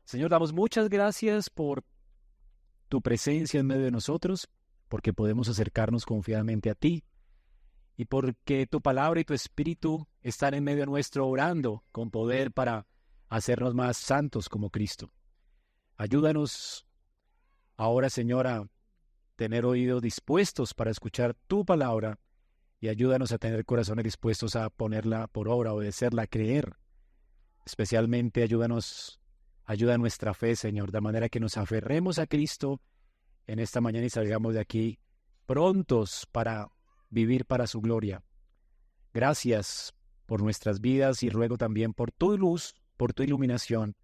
Señor, damos muchas gracias por tu presencia en medio de nosotros, porque podemos acercarnos confiadamente a ti y porque tu palabra y tu espíritu están en medio nuestro orando con poder para hacernos más santos como Cristo. Ayúdanos ahora, Señor, a tener oídos dispuestos para escuchar tu palabra y ayúdanos a tener corazones dispuestos a ponerla por obra, obedecerla, creer. Especialmente ayuda a nuestra fe, Señor, de manera que nos aferremos a Cristo en esta mañana y salgamos de aquí prontos para vivir para su gloria. Gracias por nuestras vidas y ruego también por tu luz, por tu iluminación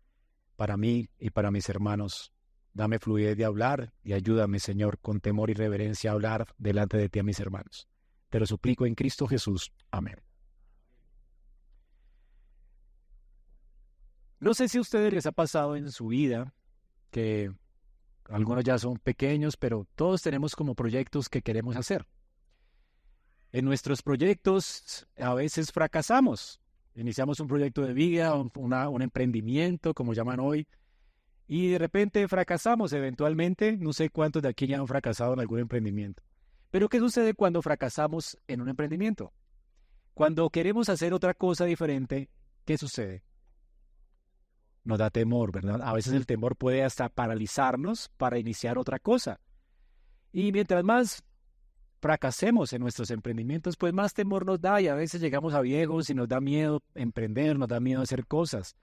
para mí y para mis hermanos. Dame fluidez de hablar y ayúdame, Señor, con temor y reverencia a hablar delante de ti a mis hermanos. Te lo suplico en Cristo Jesús. Amén. No sé si a ustedes les ha pasado en su vida que algunos ya son pequeños, pero todos tenemos como proyectos que queremos hacer. En nuestros proyectos a veces fracasamos. Iniciamos un proyecto de vida, un emprendimiento, como llaman hoy, y de repente fracasamos eventualmente. No sé cuántos de aquí ya han fracasado en algún emprendimiento. Pero ¿qué sucede cuando fracasamos en un emprendimiento? Cuando queremos hacer otra cosa diferente, ¿qué sucede? Nos da temor, ¿verdad? A veces el temor puede hasta paralizarnos para iniciar otra cosa. Y mientras más fracasemos en nuestros emprendimientos, pues más temor nos da y a veces llegamos a viejos y nos da miedo emprender, nos da miedo hacer cosas.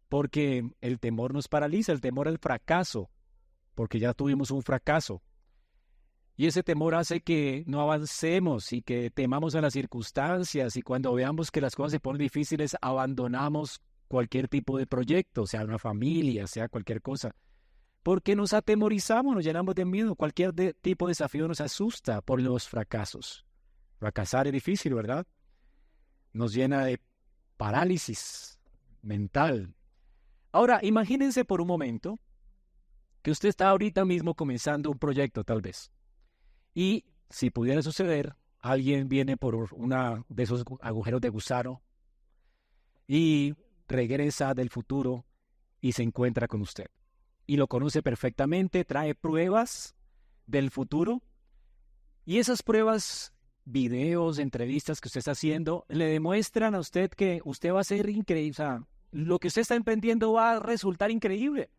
Porque el temor nos paraliza, el temor al fracaso, porque ya tuvimos un fracaso. Y ese temor hace que no avancemos y que temamos a las circunstancias y cuando veamos que las cosas se ponen difíciles, abandonamos cualquier tipo de proyecto, sea una familia, sea cualquier cosa. Porque nos atemorizamos, nos llenamos de miedo. Cualquier tipo de desafío nos asusta por los fracasos. Fracasar es difícil, ¿verdad? Nos llena de parálisis mental. Ahora, imagínense por un momento que usted está ahorita mismo comenzando un proyecto, tal vez. Y si pudiera suceder, alguien viene por una de esos agujeros de gusano y regresa del futuro y se encuentra con usted. Y lo conoce perfectamente, trae pruebas del futuro y esas pruebas, videos, entrevistas que usted está haciendo, le demuestran a usted que usted va a ser increíble, o sea, lo que usted está emprendiendo va a resultar increíble.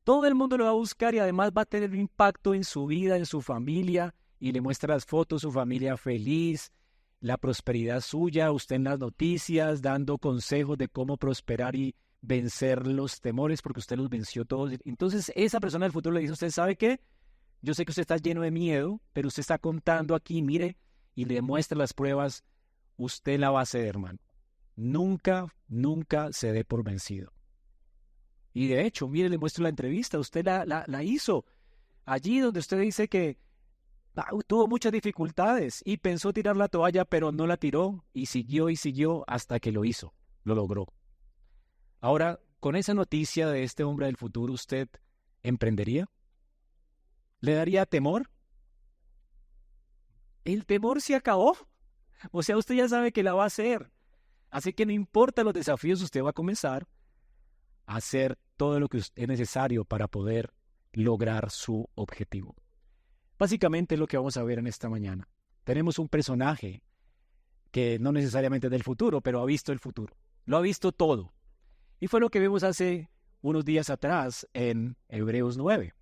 Todo el mundo lo va a buscar y además va a tener un impacto en su vida, en su familia, y le muestra las fotos, su familia feliz, la prosperidad suya, usted en las noticias, dando consejos de cómo prosperar y vencer los temores, porque usted los venció todos. Entonces, esa persona del futuro le dice, ¿usted sabe qué? Yo sé que usted está lleno de miedo, pero usted está contando aquí, mire, y le muestra las pruebas, usted la va a hacer, hermano. Nunca, nunca se dé por vencido. Y de hecho, mire, le muestro la entrevista, usted la hizo allí donde usted dice que tuvo muchas dificultades y pensó tirar la toalla, pero no la tiró y siguió hasta que lo hizo, lo logró. Ahora, con esa noticia de este hombre del futuro, ¿usted emprendería? ¿Le daría temor? El temor se acabó. O sea, usted ya sabe que la va a hacer. Así que no importa los desafíos, usted va a comenzar a hacer todo lo que es necesario para poder lograr su objetivo. Básicamente es lo que vamos a ver en esta mañana. Tenemos un personaje que no necesariamente es del futuro, pero ha visto el futuro. Lo ha visto todo. Y fue lo que vimos hace unos días atrás en Hebreos 9.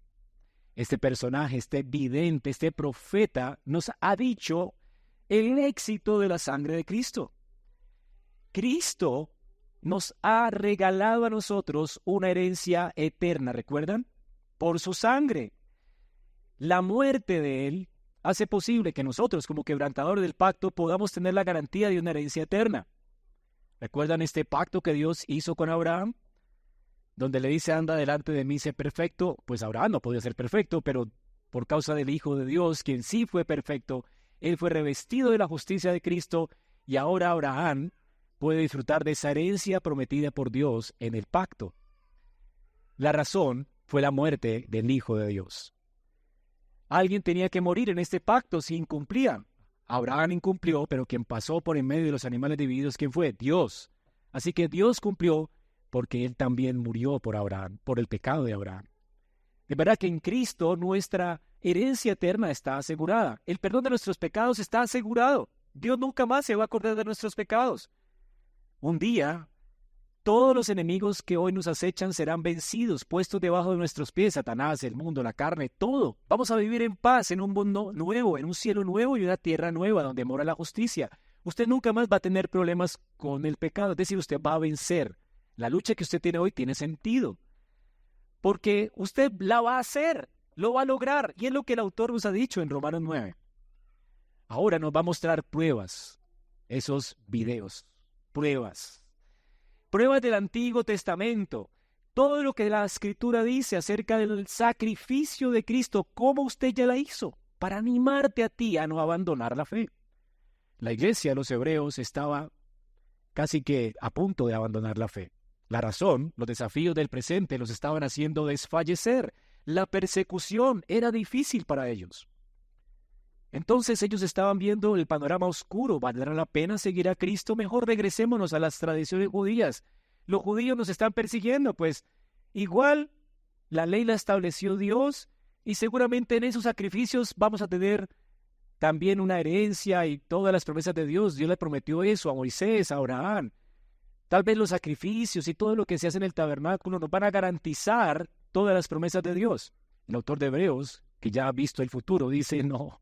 Este personaje, este vidente, este profeta nos ha dicho el éxito de la sangre de Cristo. Cristo nos ha regalado a nosotros una herencia eterna, ¿recuerdan? Por su sangre. La muerte de Él hace posible que nosotros, como quebrantadores del pacto, podamos tener la garantía de una herencia eterna. ¿Recuerdan este pacto que Dios hizo con Abraham? Donde le dice, anda delante de mí, sé perfecto. Pues Abraham no podía ser perfecto, pero por causa del Hijo de Dios, quien sí fue perfecto, Él fue revestido de la justicia de Cristo y ahora Abraham puede disfrutar de esa herencia prometida por Dios en el pacto. La razón fue la muerte del Hijo de Dios. Alguien tenía que morir en este pacto si incumplía. Abraham incumplió, pero quien pasó por en medio de los animales divididos, ¿quién fue? Dios. Así que Dios cumplió porque Él también murió por Abraham, por el pecado de Abraham. De verdad que en Cristo nuestra herencia eterna está asegurada. El perdón de nuestros pecados está asegurado. Dios nunca más se va a acordar de nuestros pecados. Un día, todos los enemigos que hoy nos acechan serán vencidos, puestos debajo de nuestros pies, Satanás, el mundo, la carne, todo. Vamos a vivir en paz, en un mundo nuevo, en un cielo nuevo y una tierra nueva donde mora la justicia. Usted nunca más va a tener problemas con el pecado, es decir, usted va a vencer. La lucha que usted tiene hoy tiene sentido, porque usted la va a hacer, lo va a lograr, y es lo que el autor nos ha dicho en Romanos 9. Ahora nos va a mostrar pruebas, esos videos, pruebas del Antiguo Testamento, todo lo que la Escritura dice acerca del sacrificio de Cristo, cómo usted ya la hizo, para animarte a ti a no abandonar la fe. La iglesia de los hebreos estaba casi que a punto de abandonar la fe. La razón, los desafíos del presente los estaban haciendo desfallecer. La persecución era difícil para ellos. Entonces ellos estaban viendo el panorama oscuro. ¿Valdrá la pena seguir a Cristo? Mejor regresémonos a las tradiciones judías. Los judíos nos están persiguiendo, pues igual la ley la estableció Dios y seguramente en esos sacrificios vamos a tener también una herencia y todas las promesas de Dios. Dios le prometió eso a Moisés, a Abraham. Tal vez los sacrificios y todo lo que se hace en el tabernáculo nos van a garantizar todas las promesas de Dios. El autor de Hebreos, que ya ha visto el futuro, dice, no,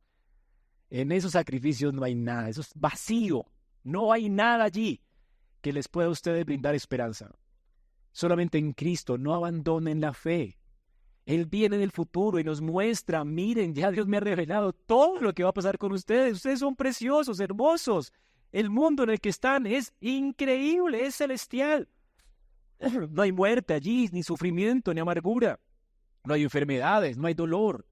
en esos sacrificios no hay nada, eso es vacío, no hay nada allí que les pueda a ustedes brindar esperanza. Solamente en Cristo, no abandonen la fe. Él viene del futuro y nos muestra, miren, ya Dios me ha revelado todo lo que va a pasar con ustedes. Ustedes son preciosos, hermosos. El mundo en el que están es increíble, es celestial. No hay muerte allí, ni sufrimiento, ni amargura. No hay enfermedades, no hay dolor.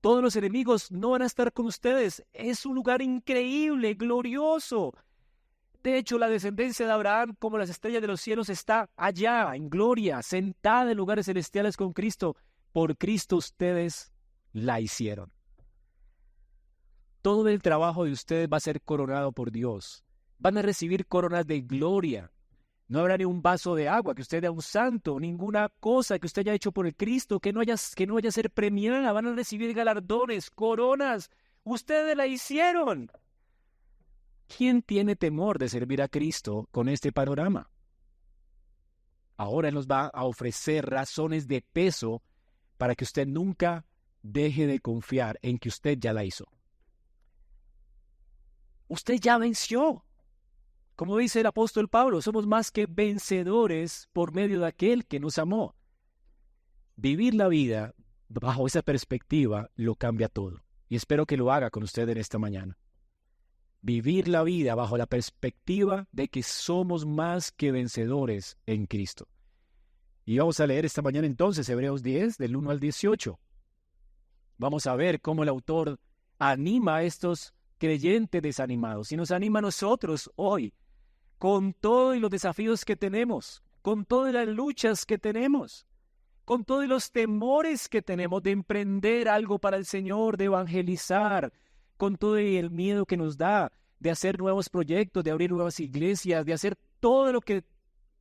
Todos los enemigos no van a estar con ustedes. Es un lugar increíble, glorioso. De hecho, la descendencia de Abraham, como las estrellas de los cielos, está allá, en gloria, sentada en lugares celestiales con Cristo. Por Cristo ustedes la hicieron. Todo el trabajo de ustedes va a ser coronado por Dios. Van a recibir coronas de gloria. No habrá ni un vaso de agua que usted dé a un santo, ninguna cosa que usted haya hecho por el Cristo que no haya a ser premiada. Van a recibir galardones, coronas. Ustedes la hicieron. ¿Quién tiene temor de servir a Cristo con este panorama? Ahora Él nos va a ofrecer razones de peso para que usted nunca deje de confiar en que usted ya la hizo. Usted ya venció. Como dice el apóstol Pablo, somos más que vencedores por medio de aquel que nos amó. Vivir la vida bajo esa perspectiva lo cambia todo. Y espero que lo haga con usted en esta mañana. Vivir la vida bajo la perspectiva de que somos más que vencedores en Cristo. Y vamos a leer esta mañana entonces Hebreos 10, del 1 al 18. Vamos a ver cómo el autor anima a estos creyentes desanimados y nos anima a nosotros hoy, con todos los desafíos que tenemos, con todas las luchas que tenemos, con todos los temores que tenemos de emprender algo para el Señor, de evangelizar, con todo el miedo que nos da de hacer nuevos proyectos, de abrir nuevas iglesias, de hacer todo lo que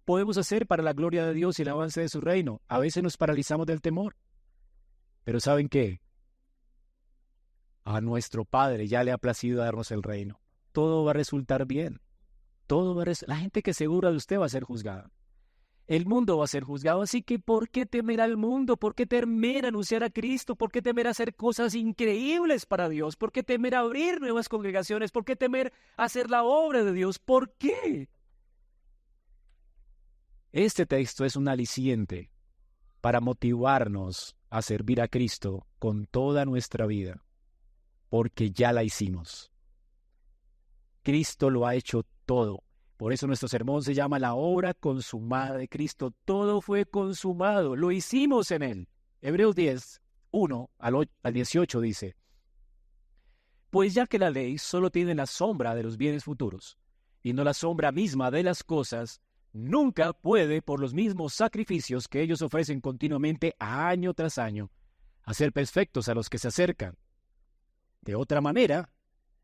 podemos hacer para la gloria de Dios y el avance de su reino. A veces nos paralizamos del temor. Pero ¿saben qué? A nuestro Padre ya le ha placido darnos el reino. Todo va a resultar bien. La gente que segura de usted va a ser juzgada. El mundo va a ser juzgado, así que ¿por qué temer al mundo? ¿Por qué temer anunciar a Cristo? ¿Por qué temer hacer cosas increíbles para Dios? ¿Por qué temer abrir nuevas congregaciones? ¿Por qué temer hacer la obra de Dios? ¿Por qué? Este texto es un aliciente para motivarnos a servir a Cristo con toda nuestra vida, porque ya la hicimos. Cristo lo ha hecho todo. Por eso nuestro sermón se llama la obra consumada de Cristo. Todo fue consumado, lo hicimos en Él. Hebreos 10, 1 al 18 dice: Pues ya que la ley solo tiene la sombra de los bienes futuros, y no la sombra misma de las cosas, nunca puede, por los mismos sacrificios que ellos ofrecen continuamente año tras año, hacer perfectos a los que se acercan. De otra manera,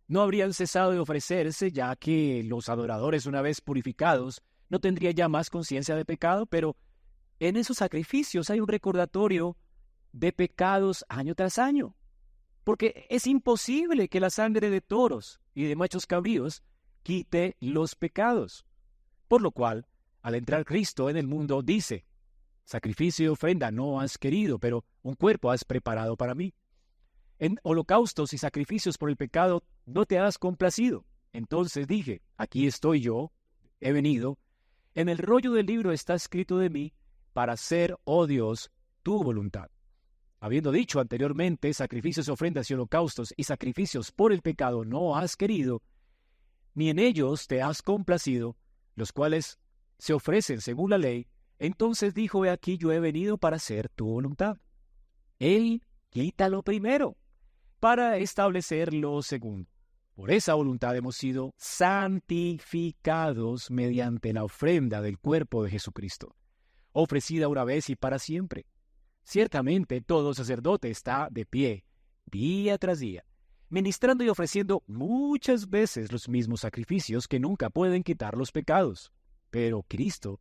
no habrían cesado de ofrecerse, ya que los adoradores, una vez purificados, no tendría ya más conciencia de pecado, pero en esos sacrificios hay un recordatorio de pecados año tras año. Porque es imposible que la sangre de toros y de machos cabríos quite los pecados. Por lo cual, al entrar Cristo en el mundo, dice: sacrificio y ofrenda no has querido, pero un cuerpo has preparado para mí. En holocaustos y sacrificios por el pecado no te has complacido. Entonces dije: aquí estoy yo, he venido. En el rollo del libro está escrito de mí para hacer, oh Dios, tu voluntad. Habiendo dicho anteriormente: sacrificios, ofrendas y holocaustos y sacrificios por el pecado no has querido, ni en ellos te has complacido, los cuales se ofrecen según la ley, entonces dijo: he aquí yo he venido para hacer tu voluntad. Él quita lo primero, para establecer lo segundo. Por esa voluntad hemos sido santificados mediante la ofrenda del cuerpo de Jesucristo, ofrecida una vez y para siempre. Ciertamente todo sacerdote está de pie, día tras día, ministrando y ofreciendo muchas veces los mismos sacrificios que nunca pueden quitar los pecados. Pero Cristo,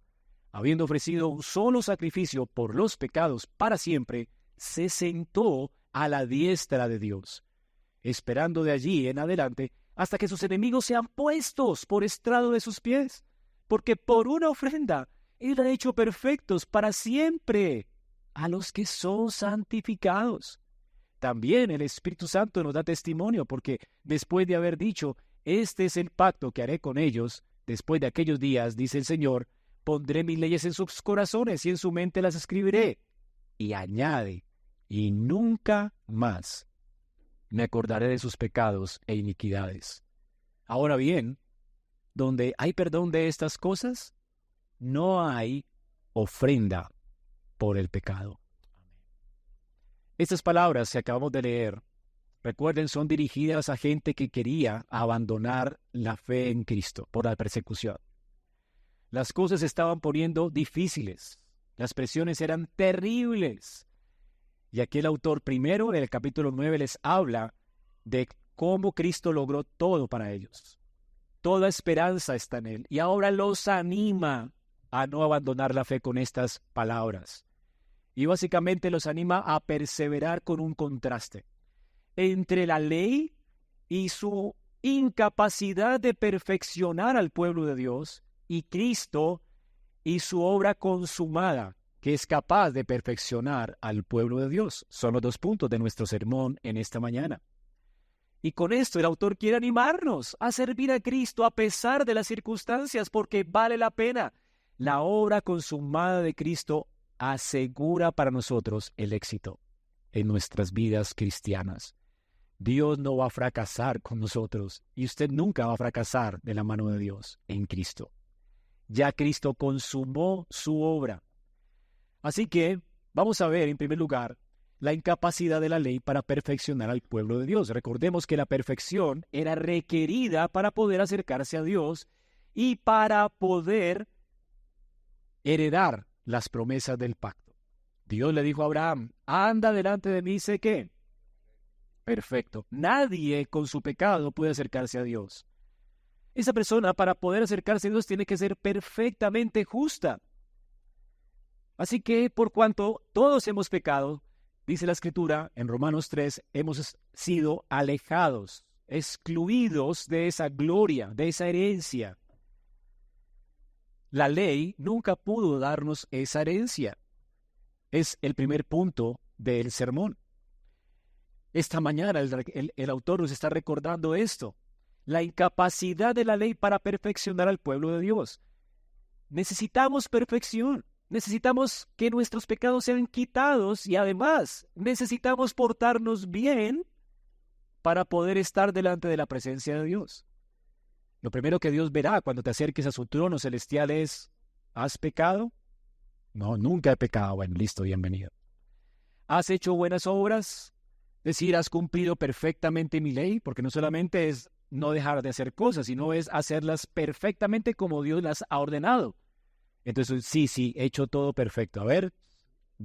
habiendo ofrecido un solo sacrificio por los pecados para siempre, se sentó a la diestra de Dios, esperando de allí en adelante hasta que sus enemigos sean puestos por estrado de sus pies, porque por una ofrenda Él ha hecho perfectos para siempre a los que son santificados. También el Espíritu Santo nos da testimonio, porque después de haber dicho: este es el pacto que haré con ellos después de aquellos días, dice el Señor, pondré mis leyes en sus corazones y en su mente las escribiré. Y añade: y nunca más me acordaré de sus pecados e iniquidades. Ahora bien, donde hay perdón de estas cosas, no hay ofrenda por el pecado. Estas palabras que acabamos de leer, recuerden, son dirigidas a gente que quería abandonar la fe en Cristo por la persecución. Las cosas se estaban poniendo difíciles, las presiones eran terribles. Y aquí el autor primero, en el capítulo 9, les habla de cómo Cristo logró todo para ellos. Toda esperanza está en Él. Y ahora los anima a no abandonar la fe con estas palabras. Y básicamente los anima a perseverar con un contraste entre la ley y su incapacidad de perfeccionar al pueblo de Dios, y Cristo y su obra consumada, que es capaz de perfeccionar al pueblo de Dios. Son los dos puntos de nuestro sermón en esta mañana. Y con esto el autor quiere animarnos a servir a Cristo a pesar de las circunstancias, porque vale la pena. La obra consumada de Cristo asegura para nosotros el éxito en nuestras vidas cristianas. Dios no va a fracasar con nosotros, y usted nunca va a fracasar de la mano de Dios en Cristo. Ya Cristo consumó su obra. Así que vamos a ver, en primer lugar, la incapacidad de la ley para perfeccionar al pueblo de Dios. Recordemos que la perfección era requerida para poder acercarse a Dios y para poder heredar las promesas del pacto. Dios le dijo a Abraham: anda delante de mí, sé que perfecto. Nadie con su pecado puede acercarse a Dios. Esa persona, para poder acercarse a Dios, tiene que ser perfectamente justa. Así que, por cuanto todos hemos pecado, dice la Escritura en Romanos 3, hemos sido alejados, excluidos de esa gloria, de esa herencia. La ley nunca pudo darnos esa herencia. Es el primer punto del sermón. Esta mañana el autor nos está recordando esto: la incapacidad de la ley para perfeccionar al pueblo de Dios. Necesitamos perfección. Necesitamos que nuestros pecados sean quitados, y además necesitamos portarnos bien para poder estar delante de la presencia de Dios. Lo primero que Dios verá cuando te acerques a su trono celestial es: ¿has pecado? No, nunca he pecado. Bueno, listo, bienvenido. ¿Has hecho buenas obras? Es decir, ¿has cumplido perfectamente mi ley? Porque no solamente es no dejar de hacer cosas, sino es hacerlas perfectamente como Dios las ha ordenado. Entonces, sí, he hecho todo perfecto. A ver,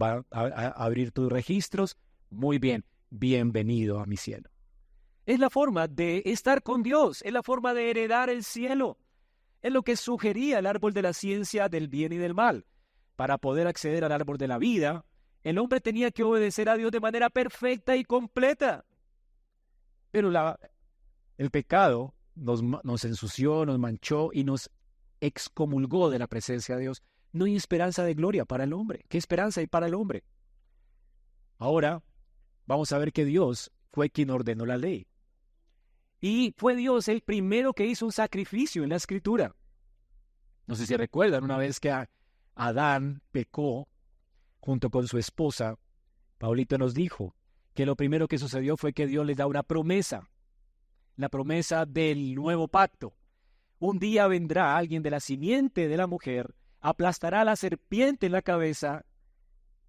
va a abrir tus registros. Muy bien, bienvenido a mi cielo. Es la forma de estar con Dios, es la forma de heredar el cielo. es lo que sugería el árbol de la ciencia del bien y del mal. Para poder acceder al árbol de la vida, el hombre tenía que obedecer a Dios de manera perfecta y completa. Pero el pecado nos ensució, nos manchó y nos excomulgó de la presencia de Dios. No hay esperanza de gloria para el hombre. ¿Qué esperanza hay para el hombre? Ahora vamos a ver que Dios fue quien ordenó la ley. Y fue Dios el primero que hizo un sacrificio en la Escritura. No sé si recuerdan una vez que Adán pecó junto con su esposa. Paulito nos dijo que lo primero que sucedió fue que Dios les da una promesa. La promesa del nuevo pacto. Un día vendrá alguien de la simiente de la mujer, aplastará a la serpiente en la cabeza,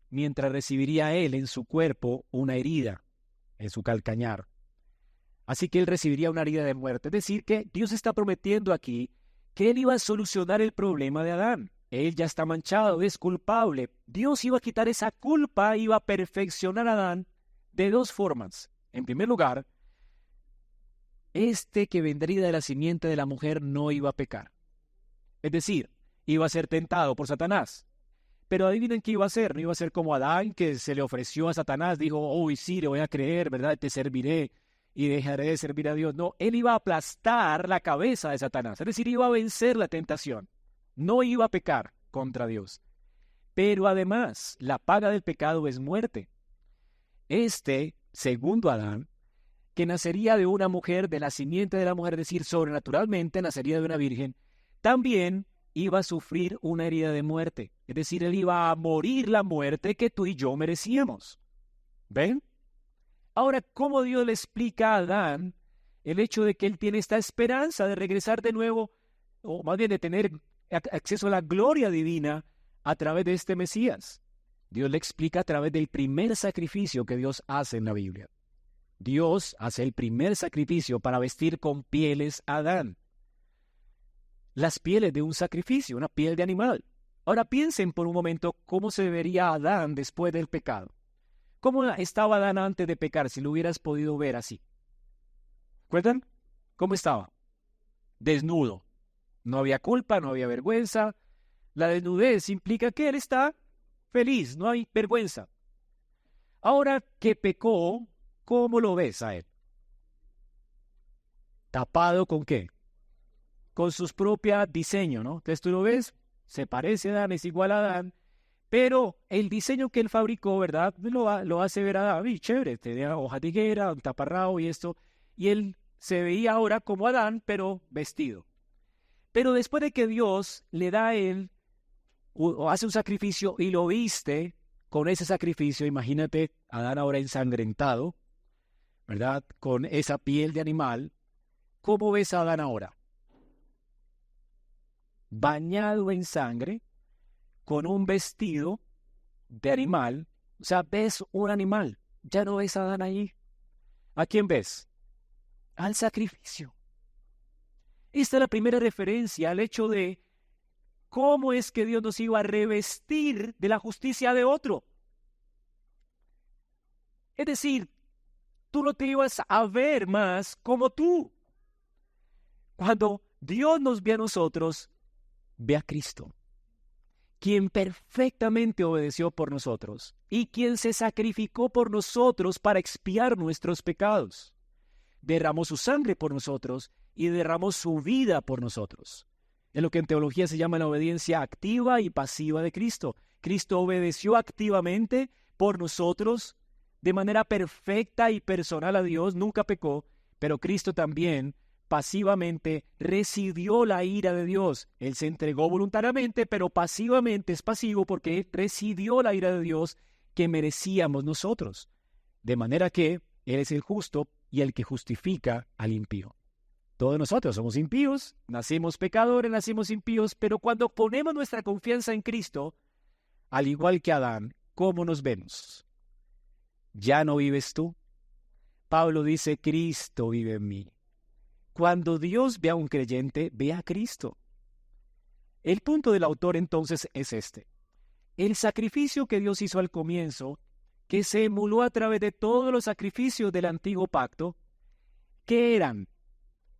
mientras recibiría él en su cuerpo una herida, en su calcañar. Así que él recibiría una herida de muerte. Es decir, que Dios está prometiendo aquí que él iba a solucionar el problema de Adán. Él ya está manchado, es culpable. Dios iba a quitar esa culpa, iba a perfeccionar a Adán de dos formas. En primer lugar, este que vendría de la simiente de la mujer no iba a pecar. Es decir, iba a ser tentado por Satanás. Pero adivinen qué iba a hacer. No iba a ser como Adán, que se le ofreció a Satanás, dijo, uy, sí, le voy a creer, ¿verdad? Te serviré y dejaré de servir a Dios. No, él iba a aplastar la cabeza de Satanás. Es decir, iba a vencer la tentación. No iba a pecar contra Dios. Pero además, la paga del pecado es muerte. Este, segundo Adán, que nacería de una mujer, de la simiente de la mujer, es decir, sobrenaturalmente nacería de una virgen, también iba a sufrir una herida de muerte. Es decir, él iba a morir la muerte que tú y yo merecíamos. ¿Ven? Ahora, ¿cómo Dios le explica a Adán el hecho de que él tiene esta esperanza de regresar de nuevo, o más bien de tener acceso a la gloria divina a través de este Mesías? Dios le explica a través del primer sacrificio que Dios hace en la Biblia. Dios hace el primer sacrificio para vestir con pieles a Adán. Las pieles de un sacrificio, una piel de animal. Ahora piensen por un momento cómo se vería Adán después del pecado. ¿Cómo estaba Adán antes de pecar, si lo hubieras podido ver así? ¿Recuerdan? ¿Cómo estaba? Desnudo. No había culpa, no había vergüenza. La desnudez implica que él está feliz, no hay vergüenza. Ahora que pecó, ¿cómo lo ves a él? ¿Tapado con qué? Con sus propios diseños, ¿no? Entonces tú lo ves, se parece a Adán, es igual a Adán, pero el diseño que él fabricó, ¿verdad? Lo hace ver a David, chévere, tenía hojas de higuera, un taparrabo y esto, y él se veía ahora como Adán, pero vestido. Pero después de que Dios le da a él, o hace un sacrificio y lo viste con ese sacrificio, imagínate Adán ahora ensangrentado, ¿verdad? Con esa piel de animal, ¿cómo ves a Adán ahora? Bañado en sangre, con un vestido de animal, o sea, ves un animal, ya no ves a Adán ahí. ¿A quién ves? Al sacrificio. Esta es la primera referencia al hecho de cómo es que Dios nos iba a revestir de la justicia de otro. Es decir, tú no te ibas a ver más como tú. Cuando Dios nos ve a nosotros, ve a Cristo, quien perfectamente obedeció por nosotros y quien se sacrificó por nosotros para expiar nuestros pecados. Derramó su sangre por nosotros y derramó su vida por nosotros. Es lo que en teología se llama la obediencia activa y pasiva de Cristo. Cristo obedeció activamente por nosotros de manera perfecta y personal a Dios, nunca pecó, pero Cristo también pasivamente recibió la ira de Dios. Él se entregó voluntariamente, pero pasivamente es pasivo porque él recibió la ira de Dios que merecíamos nosotros. De manera que Él es el justo y el que justifica al impío. Todos nosotros somos impíos, nacimos pecadores, nacimos impíos, pero cuando ponemos nuestra confianza en Cristo, al igual que Adán, ¿cómo nos vemos? ¿Ya no vives tú? Pablo dice, Cristo vive en mí. Cuando Dios ve a un creyente, ve a Cristo. El punto del autor entonces es este. El sacrificio que Dios hizo al comienzo, que se emuló a través de todos los sacrificios del antiguo pacto, ¿qué eran?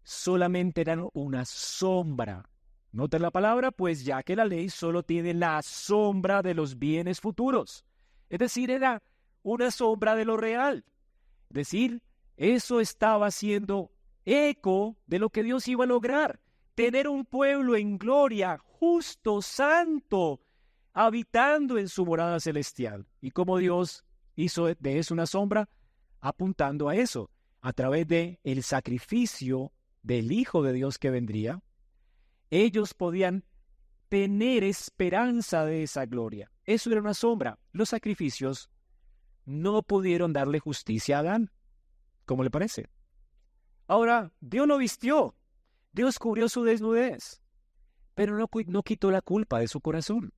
Solamente eran una sombra Nota la palabra, pues ya que la ley solo tiene la sombra de los bienes futuros. Es decir, era una sombra de lo real. Es decir, eso estaba haciendo eco de lo que Dios iba a lograr. Tener un pueblo en gloria, justo, santo, habitando en su morada celestial. Y como Dios hizo de eso una sombra, apuntando a eso, a través de el sacrificio del Hijo de Dios que vendría, ellos podían tener esperanza de esa gloria. Eso era una sombra. Los sacrificios no pudieron darle justicia a Adán. ¿Cómo le parece? Ahora, Dios lo vistió. Dios cubrió su desnudez, pero no quitó la culpa de su corazón.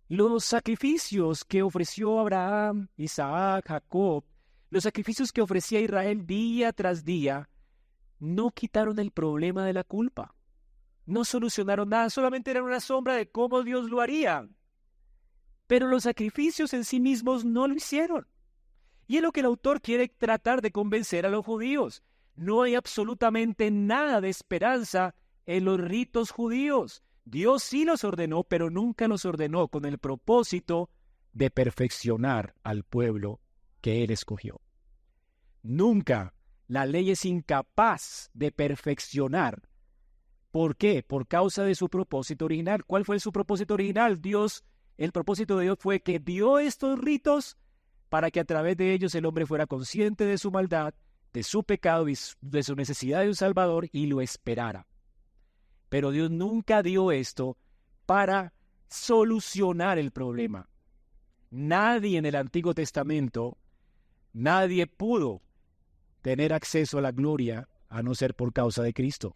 Los sacrificios que ofreció Abraham, Isaac, Jacob, los sacrificios que ofrecía Israel día tras día, no quitaron el problema de la culpa. No solucionaron nada, solamente eran una sombra de cómo Dios lo haría. Pero los sacrificios en sí mismos no lo hicieron. Y es lo que el autor quiere tratar de convencer a los judíos. No hay absolutamente nada de esperanza en los ritos judíos. Dios sí los ordenó, pero nunca los ordenó con el propósito de perfeccionar al pueblo que Él escogió. Nunca. La ley es incapaz de perfeccionar. ¿Por qué? Por causa de su propósito original. ¿Cuál fue su propósito original? El propósito de Dios fue que dio estos ritos para que a través de ellos el hombre fuera consciente de su maldad, de su pecado y de su necesidad de un Salvador y lo esperara. Pero Dios nunca dio esto para solucionar el problema. Nadie en el Antiguo Testamento, nadie pudo tener acceso a la gloria a no ser por causa de Cristo.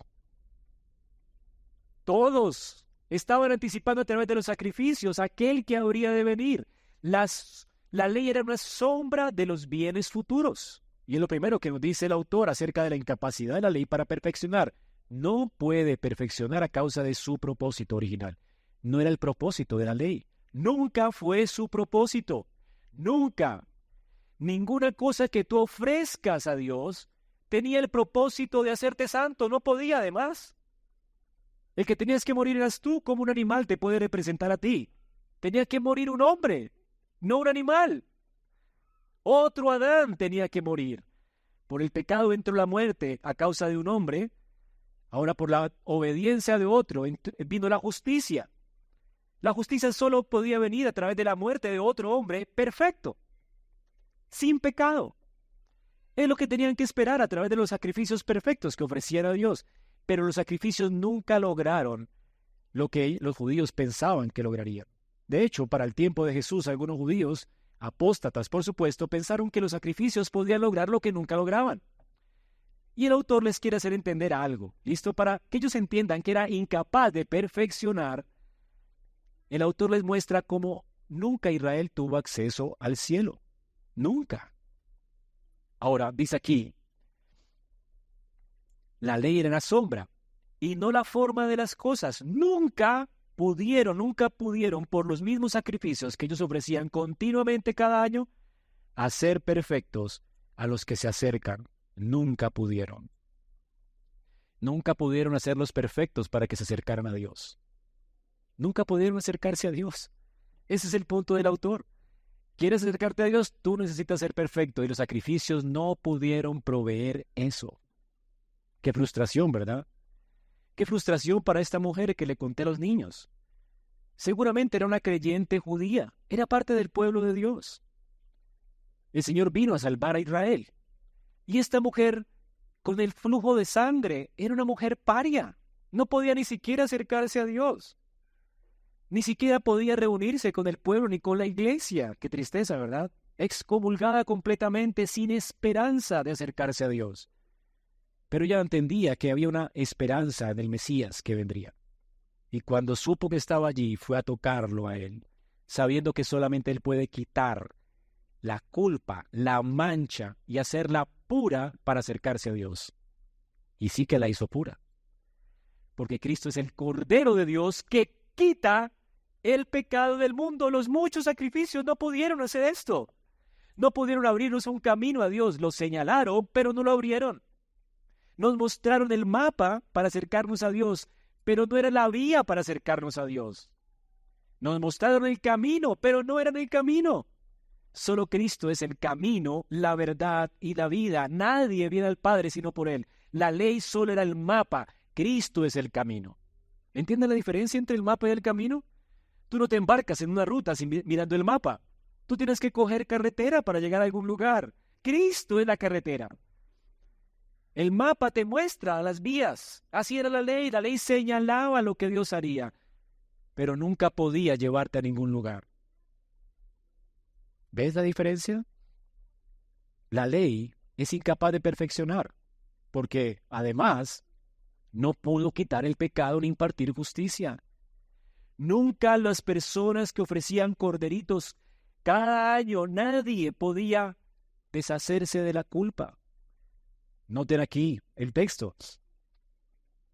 Todos estaban anticipando a través de los sacrificios aquel que habría de venir. La ley era una sombra de los bienes futuros. Y es lo primero que nos dice el autor acerca de la incapacidad de la ley para perfeccionar. No puede perfeccionar a causa de su propósito original. No era el propósito de la ley. Nunca fue su propósito. Nunca. Ninguna cosa que tú ofrezcas a Dios tenía el propósito de hacerte santo. No podía, además. El que tenías que morir eras tú. Como un animal te puede representar a ti. Tenía que morir un hombre, no un animal. Otro Adán tenía que morir. Por el pecado entró la muerte a causa de un hombre. Ahora por la obediencia de otro vino la justicia. La justicia solo podía venir a través de la muerte de otro hombre perfecto, sin pecado. Es lo que tenían que esperar a través de los sacrificios perfectos que ofreciera Dios. Pero los sacrificios nunca lograron lo que los judíos pensaban que lograrían. De hecho, para el tiempo de Jesús, algunos judíos, apóstatas por supuesto, pensaron que los sacrificios podían lograr lo que nunca lograban. Y el autor les quiere hacer entender algo, ¿listo? Para que ellos entiendan que era incapaz de perfeccionar. El autor les muestra cómo nunca Israel tuvo acceso al cielo. Nunca. Ahora, dice aquí, la ley era una sombra y no la forma de las cosas. Nunca pudieron, por los mismos sacrificios que ellos ofrecían continuamente cada año, hacer perfectos a los que se acercan. Nunca pudieron. Nunca pudieron hacerlos perfectos para que se acercaran a Dios. Nunca pudieron acercarse a Dios. Ese es el punto del autor. ¿Quieres acercarte a Dios? Tú necesitas ser perfecto y los sacrificios no pudieron proveer eso. Qué frustración, ¿verdad? Qué frustración para esta mujer que le conté a los niños. Seguramente era una creyente judía, era parte del pueblo de Dios. El Señor vino a salvar a Israel. Y esta mujer, con el flujo de sangre, era una mujer paria. No podía ni siquiera acercarse a Dios. Ni siquiera podía reunirse con el pueblo ni con la iglesia. Qué tristeza, ¿verdad? Excomulgada completamente, sin esperanza de acercarse a Dios. Pero ella entendía que había una esperanza en el Mesías que vendría. Y cuando supo que estaba allí, fue a tocarlo a él, sabiendo que solamente él puede quitar la culpa, la mancha y hacerla pura para acercarse a Dios. Y sí que la hizo pura. Porque Cristo es el Cordero de Dios que quita el pecado del mundo. Los muchos sacrificios no pudieron hacer esto. No pudieron abrirnos un camino a Dios. Lo señalaron, pero no lo abrieron. Nos mostraron el mapa para acercarnos a Dios, pero no era la vía para acercarnos a Dios. Nos mostraron el camino, pero no era el camino. Solo Cristo es el camino, la verdad y la vida. Nadie viene al Padre sino por Él. La ley solo era el mapa. Cristo es el camino. ¿Entienden la diferencia entre el mapa y el camino? Tú no te embarcas en una ruta mirando el mapa. Tú tienes que coger carretera para llegar a algún lugar. Cristo es la carretera. El mapa te muestra las vías. Así era la ley señalaba lo que Dios haría, pero nunca podía llevarte a ningún lugar. ¿Ves la diferencia? La ley es incapaz de perfeccionar, porque además no pudo quitar el pecado ni impartir justicia. Nunca las personas que ofrecían corderitos cada año, nadie podía deshacerse de la culpa. Noten aquí el texto.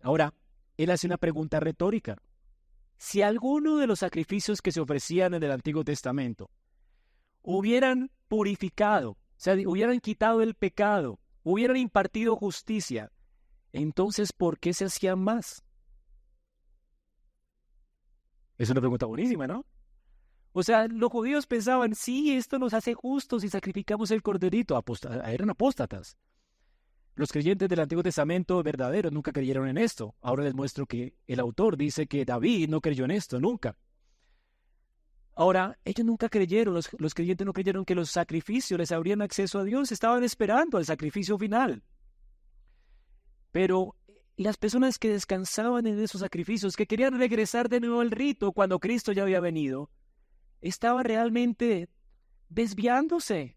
Ahora, él hace una pregunta retórica. Si alguno de los sacrificios que se ofrecían en el Antiguo Testamento hubieran purificado, o sea, hubieran quitado el pecado, hubieran impartido justicia, entonces, ¿por qué se hacían más? Es una pregunta buenísima, ¿no? O sea, los judíos pensaban, sí, esto nos hace justos si sacrificamos el corderito. Eran apóstatas. Los creyentes del Antiguo Testamento verdaderos nunca creyeron en esto. Ahora les muestro que el autor dice que David no creyó en esto, nunca. Ahora, ellos nunca creyeron, los creyentes no creyeron que los sacrificios les abrían acceso a Dios. Estaban esperando al sacrificio final. Pero las personas que descansaban en esos sacrificios, que querían regresar de nuevo al rito cuando Cristo ya había venido, estaban realmente desviándose,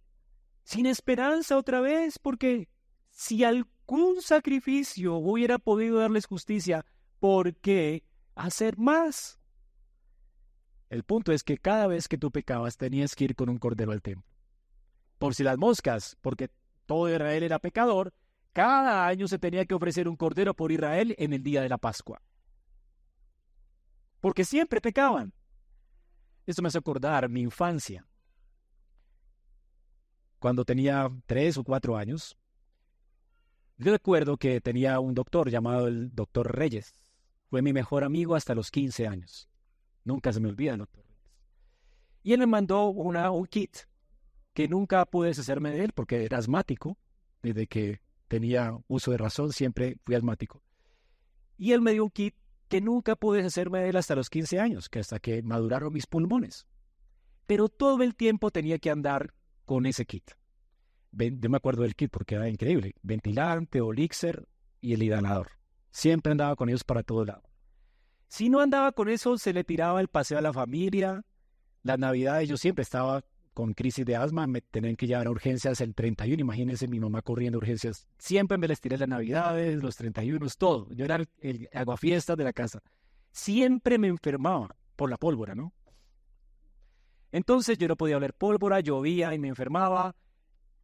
sin esperanza otra vez, porque si algún sacrificio hubiera podido darles justicia, ¿por qué hacer más? El punto es que cada vez que tú pecabas tenías que ir con un cordero al templo. Por si las moscas, porque todo Israel era pecador, cada año se tenía que ofrecer un cordero por Israel en el día de la Pascua. Porque siempre pecaban. Esto me hace acordar mi infancia. Cuando tenía 3 o 4 años, yo recuerdo que tenía un doctor llamado el doctor Reyes. Fue mi mejor amigo hasta los 15 años. Nunca se me olvida el doctor Reyes. Y él me mandó un kit que nunca pude deshacerme de él porque era asmático. Desde que tenía uso de razón siempre fui asmático. Y él me dio un kit que nunca pude deshacerme de él hasta los 15 años, que hasta que maduraron mis pulmones. Pero todo el tiempo tenía que andar con ese kit. Yo me acuerdo del kit porque era increíble. Ventilante, Olixer y el inhalador. Siempre andaba con ellos para todo lado. Si no andaba con eso, se le tiraba el paseo a la familia. Las navidades yo siempre estaba con crisis de asma, me tenían que llevar a urgencias el 31. Imagínense mi mamá corriendo a urgencias. Siempre me les tiré las navidades, los 31, todo. Yo era el aguafiestas de la casa. Siempre me enfermaba por la pólvora, ¿no? Entonces yo no podía oler pólvora, llovía y me enfermaba.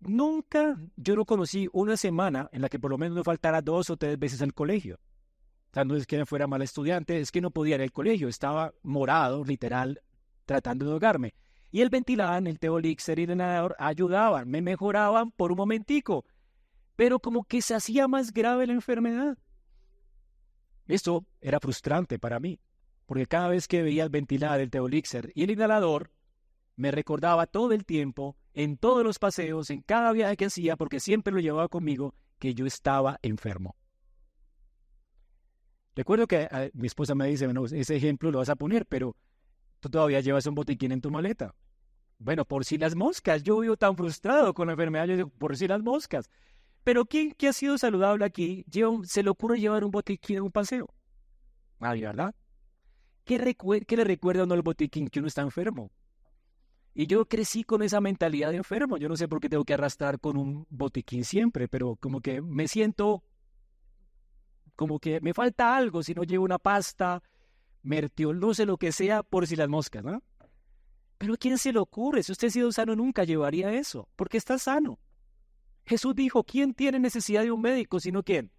Nunca, yo no conocí una semana en la que por lo menos me faltara 2 o 3 veces al colegio. O sea, no es que fuera mal estudiante, es que no podía ir al colegio. Estaba morado, literal, tratando de ahogarme. Y el Ventilan, el Teolixer y el inhalador ayudaban, me mejoraban por un momentico. Pero como que se hacía más grave la enfermedad. Esto era frustrante para mí, porque cada vez que veía el Ventilan, el Teolixer y el inhalador, me recordaba todo el tiempo, en todos los paseos, en cada viaje que hacía, porque siempre lo llevaba conmigo, que yo estaba enfermo. Recuerdo que mi esposa me dice, bueno, ese ejemplo lo vas a poner, pero tú todavía llevas un botiquín en tu maleta. Bueno, por si las moscas. Yo vivo tan frustrado con la enfermedad, yo digo, por si las moscas. Pero ¿quién que ha sido saludable aquí se le ocurre llevar un botiquín en un paseo? Nadie, ¿verdad? ¿Qué le recuerda a uno el botiquín? Que uno está enfermo. Y yo crecí con esa mentalidad de enfermo. Yo no sé por qué tengo que arrastrar con un botiquín siempre, pero como que me siento como que me falta algo si no llevo una pasta, Mertiol, no sé lo que sea, por si las moscas, ¿no? Pero ¿a quién se le ocurre? Si usted ha sido sano, nunca llevaría eso, porque está sano. Jesús dijo, ¿quién tiene necesidad de un médico sino quién?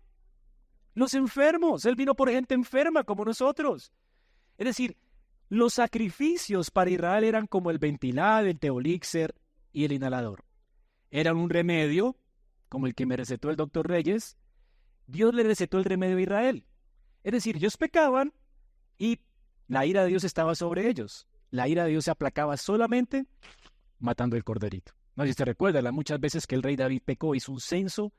Los enfermos. Él vino por gente enferma como nosotros. Es decir, los sacrificios para Israel eran como el Ventilan, el Teolixer y el inhalador. Eran un remedio, como el que me recetó el doctor Reyes, Dios le recetó el remedio a Israel. Es decir, ellos pecaban y la ira de Dios estaba sobre ellos. La ira de Dios se aplacaba solamente matando el corderito. No sé si te recuerdas, las muchas veces que el rey David pecó, hizo un censo,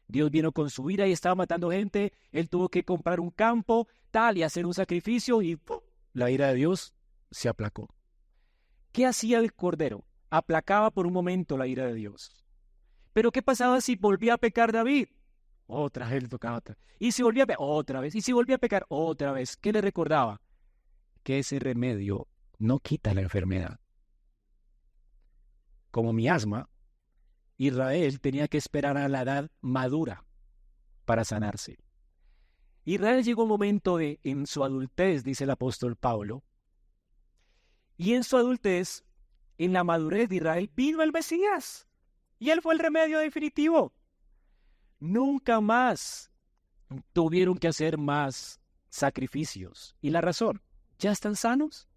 Dios vino con su ira y estaba matando gente, él tuvo que comprar un campo, tal, y hacer un sacrificio y ¡pum!, la ira de Dios se aplacó. ¿Qué hacía el cordero? Aplacaba por un momento la ira de Dios. Pero ¿qué pasaba si volvía a pecar David? Otra vez le tocaba otra. Y si volvía a pecar otra vez, y si volvía a pecar otra vez, ¿qué le recordaba? Que ese remedio no quita la enfermedad. Como mi asma, Israel tenía que esperar a la edad madura para sanarse. Israel llegó un momento en su adultez, dice el apóstol Pablo, y en su adultez, en la madurez de Israel, vino el Mesías, y él fue el remedio definitivo. Nunca más tuvieron que hacer más sacrificios. ¿Y la razón? ¿Ya están sanos?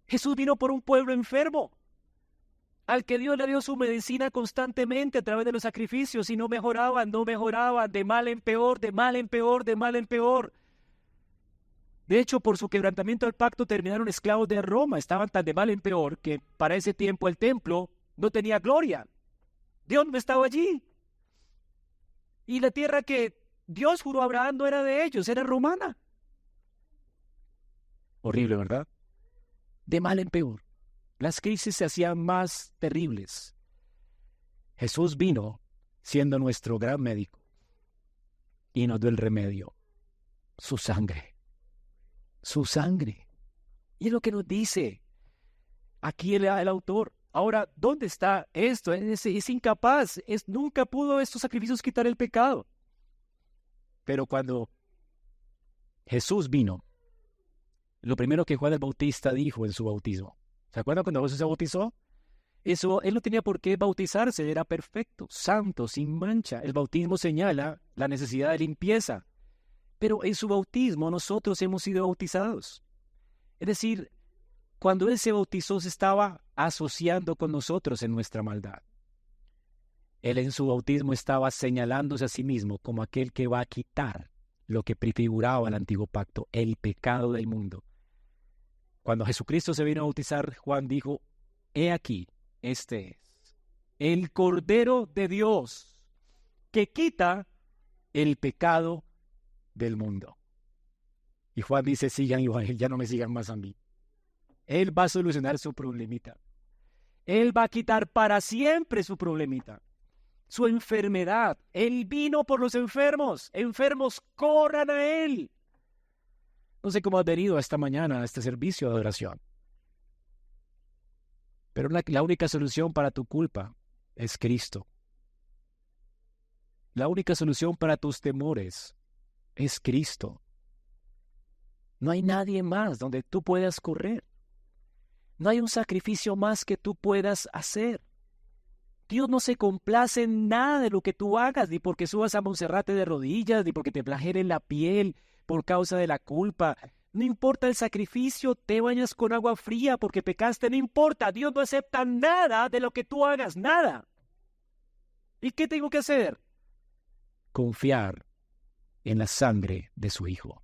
Jesús vino por un pueblo enfermo, al que Dios le dio su medicina constantemente a través de los sacrificios y no mejoraban, de mal en peor, de mal en peor, de mal en peor. De hecho, por su quebrantamiento al pacto terminaron esclavos de Roma, estaban tan de mal en peor que para ese tiempo el templo no tenía gloria. Dios no estaba allí. Y la tierra que Dios juró a Abraham no era de ellos, era romana. Horrible, ¿verdad? De mal en peor. Las crisis se hacían más terribles. Jesús vino siendo nuestro gran médico y nos dio el remedio, su sangre. Su sangre. Y es lo que nos dice aquí el autor. Ahora, ¿dónde está esto? Es incapaz. Nunca pudo estos sacrificios quitar el pecado. Pero cuando Jesús vino, lo primero que Juan el Bautista dijo en su bautismo, ¿se acuerdan cuando Jesús se bautizó? Él no tenía por qué bautizarse, era perfecto, santo, sin mancha. El bautismo señala la necesidad de limpieza. Pero en su bautismo nosotros hemos sido bautizados. Es decir, cuando Él se bautizó se estaba asociando con nosotros en nuestra maldad. Él en su bautismo estaba señalándose a sí mismo como aquel que va a quitar lo que prefiguraba el antiguo pacto, el pecado del mundo. Cuando Jesucristo se vino a bautizar, Juan dijo, he aquí, este es el Cordero de Dios que quita el pecado del mundo. Y Juan dice, sigan igual, ya no me sigan más a mí. Él va a solucionar su problemita. Él va a quitar para siempre su problemita, su enfermedad. Él vino por los enfermos. Enfermos, corran a Él. No sé cómo has venido esta mañana a este servicio de adoración. Pero la única solución para tu culpa es Cristo. La única solución para tus temores es Cristo. No hay nadie más donde tú puedas correr. No hay un sacrificio más que tú puedas hacer. Dios no se complace en nada de lo que tú hagas, ni porque subas a Monserrate de rodillas, ni porque te flagelen la piel por causa de la culpa. No importa el sacrificio, te bañas con agua fría porque pecaste, no importa. Dios no acepta nada de lo que tú hagas, nada. ¿Y qué tengo que hacer? Confiar en la sangre de su Hijo.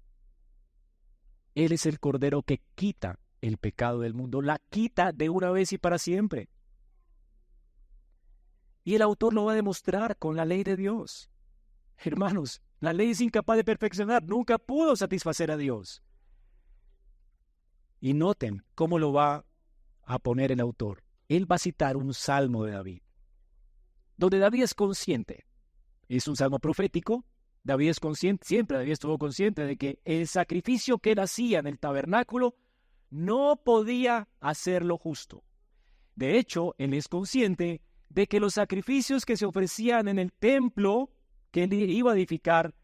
Él es el Cordero que quita el pecado del mundo, la quita de una vez y para siempre. Y el autor lo va a demostrar con la ley de Dios. Hermanos, la ley es incapaz de perfeccionar, nunca pudo satisfacer a Dios. Y noten cómo lo va a poner el autor. Él va a citar un salmo de David, donde David es consciente. Es un salmo profético. David es consciente, siempre David estuvo consciente de que el sacrificio que él hacía en el tabernáculo no podía hacerlo justo. De hecho, él es consciente de que los sacrificios que se ofrecían en el templo que él iba a edificar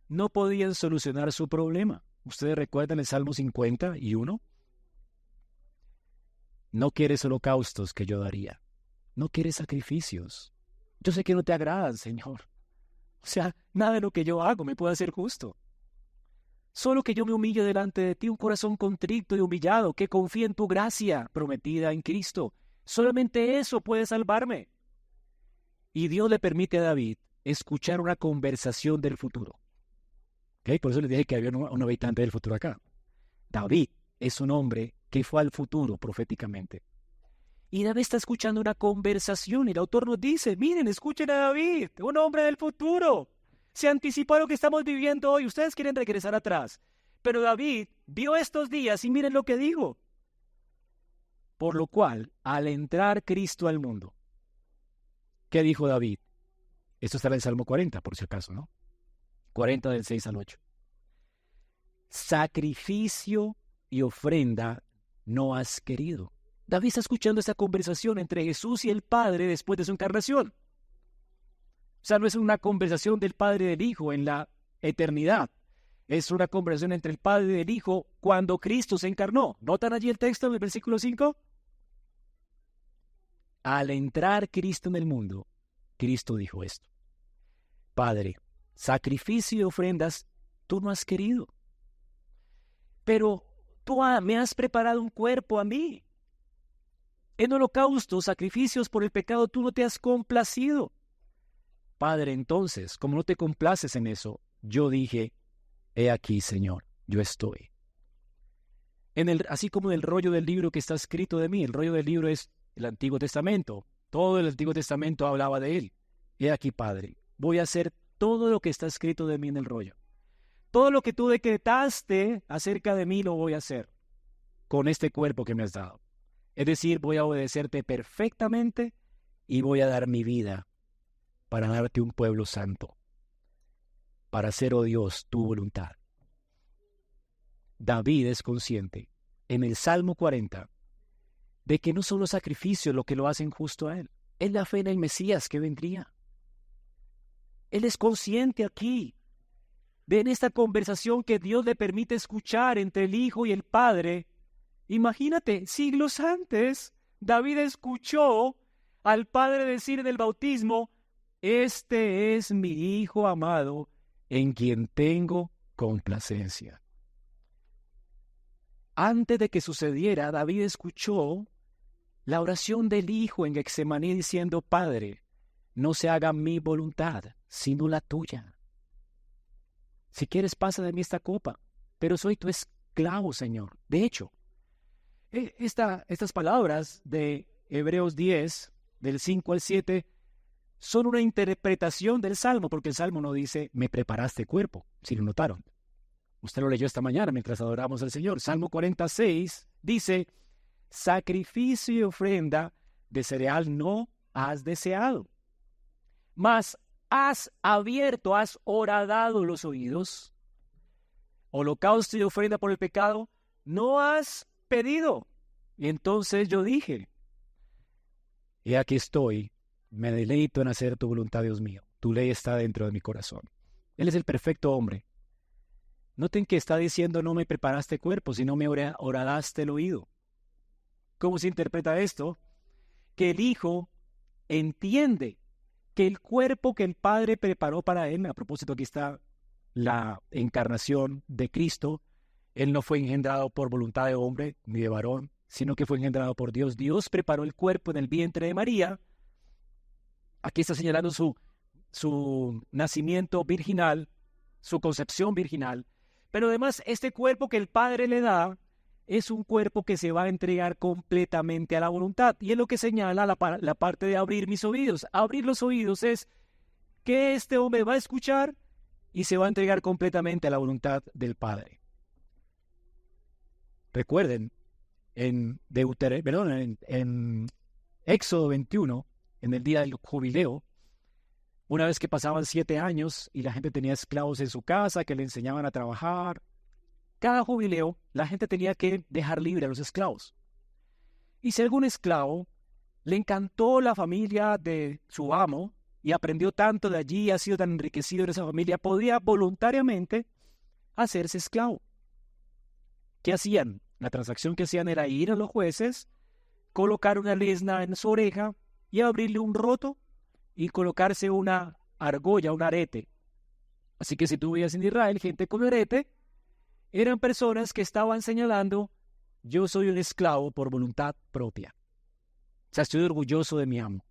no podían solucionar su problema. ¿Ustedes recuerdan el Salmo 51? No quieres holocaustos que yo daría. No quieres sacrificios. Yo sé que no te agradan, Señor. O sea, nada de lo que yo hago me puede hacer justo. Solo que yo me humille delante de ti, un corazón contrito y humillado, que confíe en tu gracia prometida en Cristo. Solamente eso puede salvarme. Y Dios le permite a David escuchar una conversación del futuro. ¿Okay? Por eso les dije que había un habitante del futuro acá. David es un hombre que fue al futuro proféticamente. Y David está escuchando una conversación y el autor nos dice, miren, escuchen a David, un hombre del futuro. Se anticipó a lo que estamos viviendo hoy. Ustedes quieren regresar atrás. Pero David vio estos días y miren lo que dijo. Por lo cual, al entrar Cristo al mundo, ¿qué dijo David? Esto está en el Salmo 40, por si acaso, ¿no? 40 del 6 al 8. Sacrificio y ofrenda no has querido. David está escuchando esta conversación entre Jesús y el Padre después de su encarnación. O sea, no es una conversación del Padre y del Hijo en la eternidad. Es una conversación entre el Padre y el Hijo cuando Cristo se encarnó. ¿Notan allí el texto en el versículo 5? Al entrar Cristo en el mundo, Cristo dijo esto. Padre, sacrificio y ofrendas tú no has querido. Pero tú me has preparado un cuerpo a mí. En holocausto, sacrificios por el pecado, tú no te has complacido. Padre, entonces, como no te complaces en eso, yo dije, he aquí, Señor, yo estoy. Así como en el rollo del libro que está escrito de mí, el rollo del libro es el Antiguo Testamento. Todo el Antiguo Testamento hablaba de él. He aquí, Padre, voy a hacer todo lo que está escrito de mí en el rollo. Todo lo que tú decretaste acerca de mí lo voy a hacer con este cuerpo que me has dado. Es decir, voy a obedecerte perfectamente y voy a dar mi vida para darte un pueblo santo, para hacer, oh Dios, tu voluntad. David es consciente en el Salmo 40 de que no son los sacrificios lo que lo hacen justo a él. Es la fe en el Mesías que vendría. Él es consciente aquí de en esta conversación que Dios le permite escuchar entre el Hijo y el Padre. Imagínate, siglos antes, David escuchó al Padre decir en el bautismo, este es mi Hijo amado, en quien tengo complacencia. Antes de que sucediera, David escuchó la oración del Hijo en Getsemaní diciendo, Padre, no se haga mi voluntad, sino la tuya. Si quieres, pasa de mí esta copa, pero soy tu esclavo, Señor. De hecho, estas palabras de Hebreos 10, del 5 al 7, son una interpretación del Salmo, porque el Salmo no dice, me preparaste cuerpo, si lo notaron. Usted lo leyó esta mañana mientras adoramos al Señor. Salmo 46 dice, sacrificio y ofrenda de cereal no has deseado, mas has abierto, has horadado los oídos. Holocausto y ofrenda por el pecado no has pedido. Y entonces yo dije, he aquí estoy, me deleito en hacer tu voluntad, Dios mío. Tu ley está dentro de mi corazón. Él es el perfecto hombre. Noten que está diciendo, no me preparaste cuerpo, sino me horadaste el oído. ¿Cómo se interpreta esto? Que el Hijo entiende que el cuerpo que el Padre preparó para él, a propósito aquí está la encarnación de Cristo, él no fue engendrado por voluntad de hombre ni de varón, sino que fue engendrado por Dios. Dios preparó el cuerpo en el vientre de María. Aquí está señalando su nacimiento virginal, su concepción virginal. Pero además, este cuerpo que el Padre le da es un cuerpo que se va a entregar completamente a la voluntad. Y es lo que señala la parte de abrir mis oídos. Abrir los oídos es que este hombre va a escuchar y se va a entregar completamente a la voluntad del Padre. Recuerden, en Éxodo 21, en el día del jubileo, una vez que pasaban 7 años y la gente tenía esclavos en su casa que le enseñaban a trabajar, cada jubileo la gente tenía que dejar libre a los esclavos. Y si algún esclavo le encantó la familia de su amo y aprendió tanto de allí, ha sido tan enriquecido en esa familia, podía voluntariamente hacerse esclavo. ¿Qué hacían? La transacción que hacían era ir a los jueces, colocar una lesna en su oreja y abrirle un roto y colocarse una argolla, un arete. Así que si tú veías en Israel gente con arete, eran personas que estaban señalando, yo soy un esclavo por voluntad propia. O sea, estoy orgulloso de mi amo.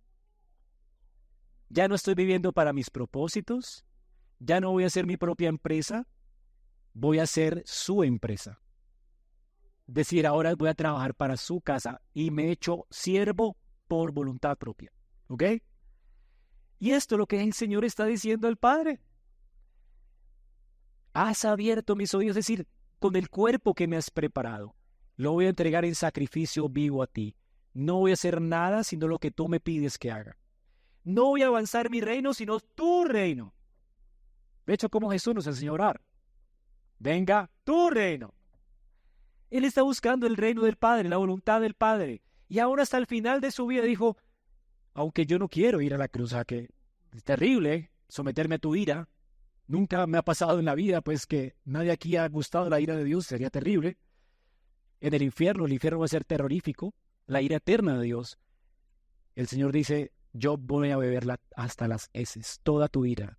Ya no estoy viviendo para mis propósitos, ya no voy a hacer mi propia empresa, voy a hacer su empresa. Decir, ahora voy a trabajar para su casa y me he hecho siervo por voluntad propia. ¿Ok? Y esto es lo que el Señor está diciendo al Padre. Has abierto mis oídos, es decir, con el cuerpo que me has preparado, lo voy a entregar en sacrificio vivo a ti. No voy a hacer nada sino lo que tú me pides que haga. No voy a avanzar mi reino, sino tu reino. De hecho, como Jesús nos enseñó a orar. Venga tu reino. Él está buscando el reino del Padre, la voluntad del Padre. Y ahora hasta el final de su vida dijo, aunque yo no quiero ir a la cruz, que es terrible someterme a tu ira. Nunca me ha pasado en la vida, pues que nadie aquí ha gustado la ira de Dios, sería terrible. En el infierno va a ser terrorífico, la ira eterna de Dios. El Señor dice, yo voy a beberla hasta las heces, toda tu ira.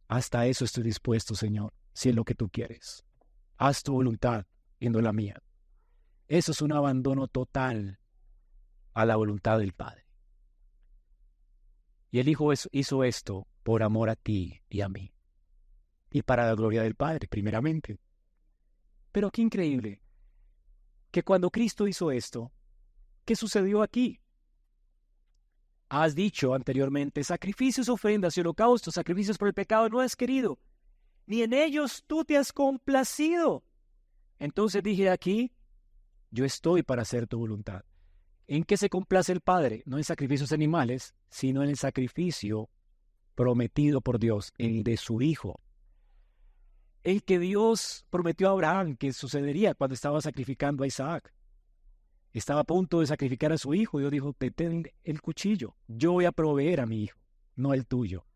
Hasta eso estoy dispuesto, Señor, si es lo que tú quieres. Haz tu voluntad y no la mía. Eso es un abandono total a la voluntad del Padre. Y el Hijo hizo esto por amor a ti y a mí. Y para la gloria del Padre, primeramente. Pero qué increíble, que cuando Cristo hizo esto, ¿qué sucedió aquí? Has dicho anteriormente, sacrificios, ofrendas y holocaustos, sacrificios por el pecado no has querido, ni en ellos tú te has complacido. Entonces dije aquí, yo estoy para hacer tu voluntad. ¿En qué se complace el Padre? No en sacrificios animales, sino en el sacrificio prometido por Dios, el de su Hijo. El que Dios prometió a Abraham que sucedería cuando estaba sacrificando a Isaac. Estaba a punto de sacrificar a su hijo. Dios dijo, detén el cuchillo. Yo voy a proveer a mi hijo, no el tuyo.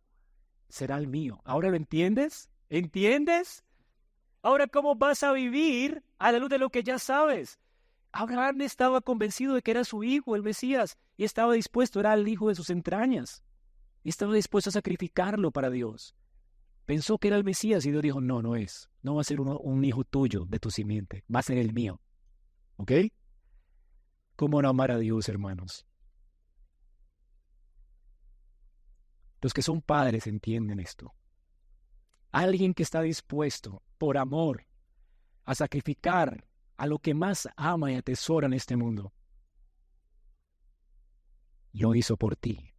Será el mío. ¿Ahora lo entiendes? ¿Entiendes? Ahora, ¿cómo vas a vivir a la luz de lo que ya sabes? Abraham estaba convencido de que era su hijo, el Mesías, y estaba dispuesto, era el hijo de sus entrañas. Y estaba dispuesto a sacrificarlo para Dios. Pensó que era el Mesías y Dios dijo, no, no es. No va a ser un hijo tuyo, de tu simiente. Va a ser el mío. ¿Ok? ¿Cómo no amar a Dios, hermanos? Los que son padres entienden esto. Alguien que está dispuesto, por amor, a sacrificar a lo que más ama y atesora en este mundo, lo hizo por ti.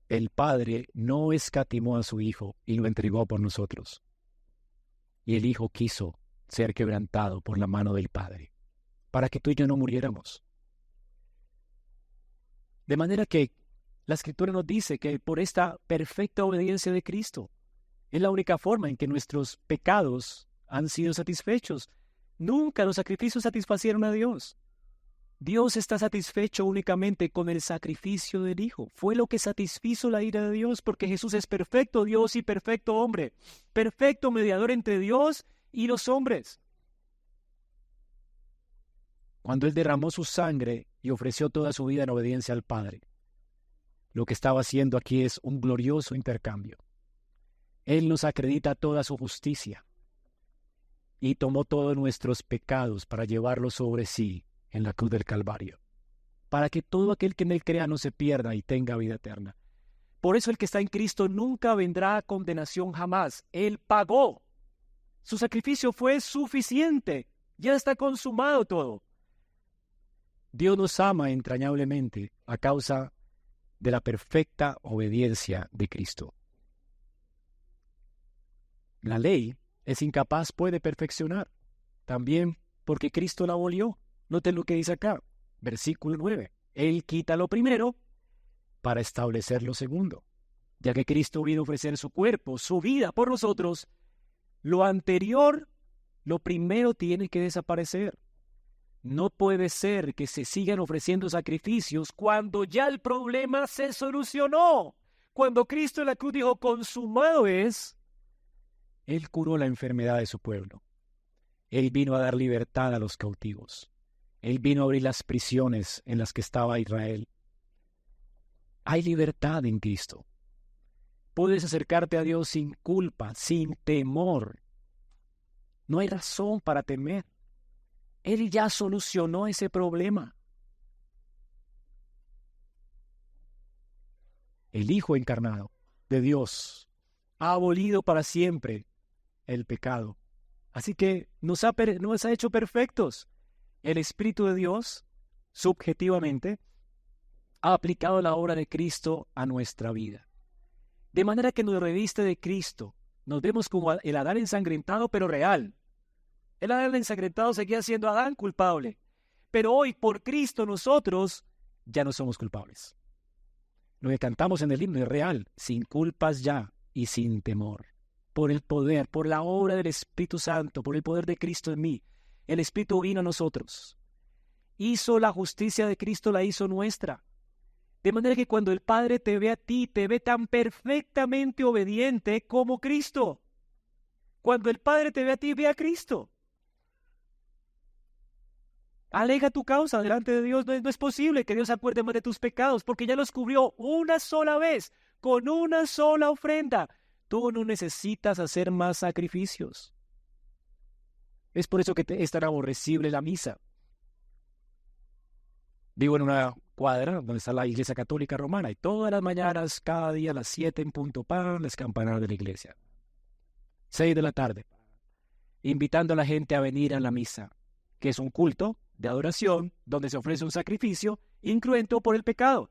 El Padre no escatimó a su Hijo y lo entregó por nosotros. Y el Hijo quiso ser quebrantado por la mano del Padre, para que tú y yo no muriéramos. De manera que la Escritura nos dice que por esta perfecta obediencia de Cristo, es la única forma en que nuestros pecados han sido satisfechos. Nunca los sacrificios satisfacieron a Dios. Dios está satisfecho únicamente con el sacrificio del Hijo. Fue lo que satisfizo la ira de Dios, porque Jesús es perfecto Dios y perfecto hombre, perfecto mediador entre Dios y los hombres. Cuando Él derramó su sangre y ofreció toda su vida en obediencia al Padre, lo que estaba haciendo aquí es un glorioso intercambio. Él nos acredita toda su justicia y tomó todos nuestros pecados para llevarlos sobre sí en la cruz del Calvario, para que todo aquel que en Él crea no se pierda y tenga vida eterna. Por eso el que está en Cristo nunca vendrá a condenación jamás. Él pagó. Su sacrificio fue suficiente. Ya está consumado todo. Dios nos ama entrañablemente a causa de la perfecta obediencia de Cristo. La ley es incapaz, puede perfeccionar, también porque Cristo la abolió. Noten lo que dice acá, versículo 9. Él quita lo primero para establecer lo segundo. Ya que Cristo vino a ofrecer su cuerpo, su vida por nosotros, lo anterior, lo primero tiene que desaparecer. No puede ser que se sigan ofreciendo sacrificios cuando ya el problema se solucionó. Cuando Cristo en la cruz dijo, consumado es, Él curó la enfermedad de su pueblo. Él vino a dar libertad a los cautivos. Él vino a abrir las prisiones en las que estaba Israel. Hay libertad en Cristo. Puedes acercarte a Dios sin culpa, sin temor. No hay razón para temer. Él ya solucionó ese problema. el Hijo encarnado de Dios, ha abolido para siempre el pecado. Así que nos ha hecho perfectos. El Espíritu de Dios, subjetivamente, ha aplicado la obra de Cristo a nuestra vida. De manera que nos reviste de Cristo. Nos vemos como el Adán ensangrentado, pero real. El Adán ensangrentado seguía siendo Adán culpable. Pero hoy, por Cristo, nosotros ya no somos culpables. Lo que cantamos en el himno es real, sin culpas ya y sin temor. Por el poder, por la obra del Espíritu Santo, por el poder de Cristo en mí. El Espíritu vino a nosotros. Hizo la justicia de Cristo, la hizo nuestra. De manera que cuando el Padre te ve a ti, te ve tan perfectamente obediente como Cristo. Cuando el Padre te ve a ti, ve a Cristo. Alega tu causa delante de Dios. No es posible que Dios se acuerde más de tus pecados, porque ya los cubrió una sola vez, con una sola ofrenda. Tú no necesitas hacer más sacrificios. Es por eso que es tan aborrecible la misa. Vivo en una cuadra donde está la iglesia católica romana y todas las mañanas, cada día a las 7 en punto pan, las campanadas de la iglesia. 6 de la tarde, invitando a la gente a venir a la misa, que es un culto de adoración donde se ofrece un sacrificio incruento por el pecado.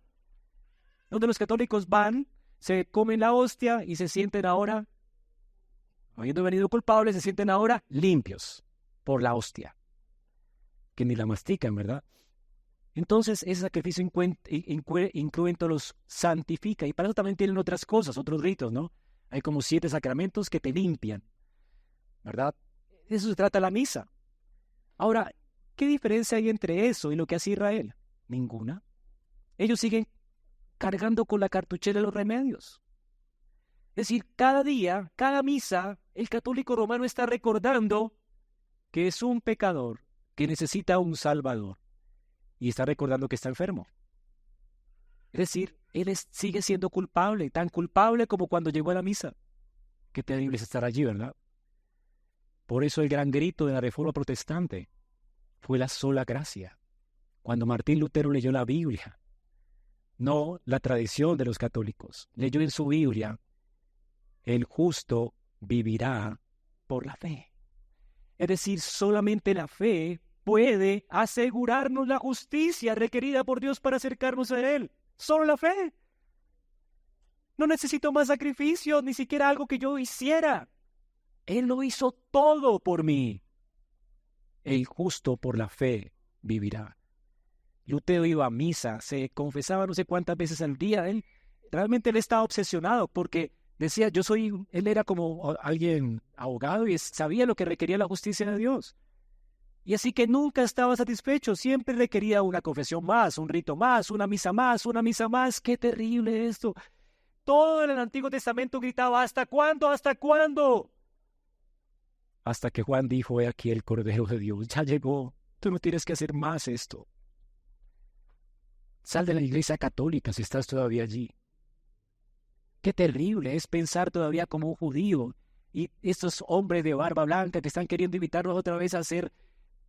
Donde los católicos van, se comen la hostia y se sienten ahora, habiendo venido culpables, se sienten ahora limpios por la hostia, que ni la mastican, ¿verdad? Entonces ese sacrificio incruento los santifica, y para eso también tienen otras cosas, otros ritos, ¿no? Hay como 7 sacramentos que te limpian, ¿verdad? De eso se trata la misa. Ahora, ¿qué diferencia hay entre eso y lo que hace Israel? Ninguna. Ellos siguen cargando con la cartuchera de los remedios. Es decir, cada día, cada misa, el católico romano está recordando que es un pecador, que necesita un salvador. Y está recordando que está enfermo. Es decir, él sigue siendo culpable, tan culpable como cuando llegó a la misa. Qué terrible es estar allí, ¿verdad? Por eso el gran grito de la Reforma Protestante fue la sola gracia. Cuando Martín Lutero leyó la Biblia, no la tradición de los católicos, leyó en su Biblia, el justo vivirá por la fe. Es decir, solamente la fe puede asegurarnos la justicia requerida por Dios para acercarnos a Él. Solo la fe. No necesito más sacrificios, ni siquiera algo que yo hiciera. Él lo hizo todo por mí. El justo por la fe vivirá. Lutero iba a misa, se confesaba no sé cuántas veces al día. Él estaba obsesionado porque decía, él era como alguien abogado y sabía lo que requería la justicia de Dios. Y así que nunca estaba satisfecho, siempre requería una confesión más, un rito más, una misa más, una misa más. ¡Qué terrible esto! Todo en el Antiguo Testamento gritaba, ¿hasta cuándo? ¿Hasta cuándo? Hasta que Juan dijo, he aquí el Cordero de Dios, ya llegó, tú no tienes que hacer más esto. Sal de la iglesia católica si estás todavía allí. Qué terrible es pensar todavía como un judío y estos hombres de barba blanca que están queriendo invitarnos otra vez a hacer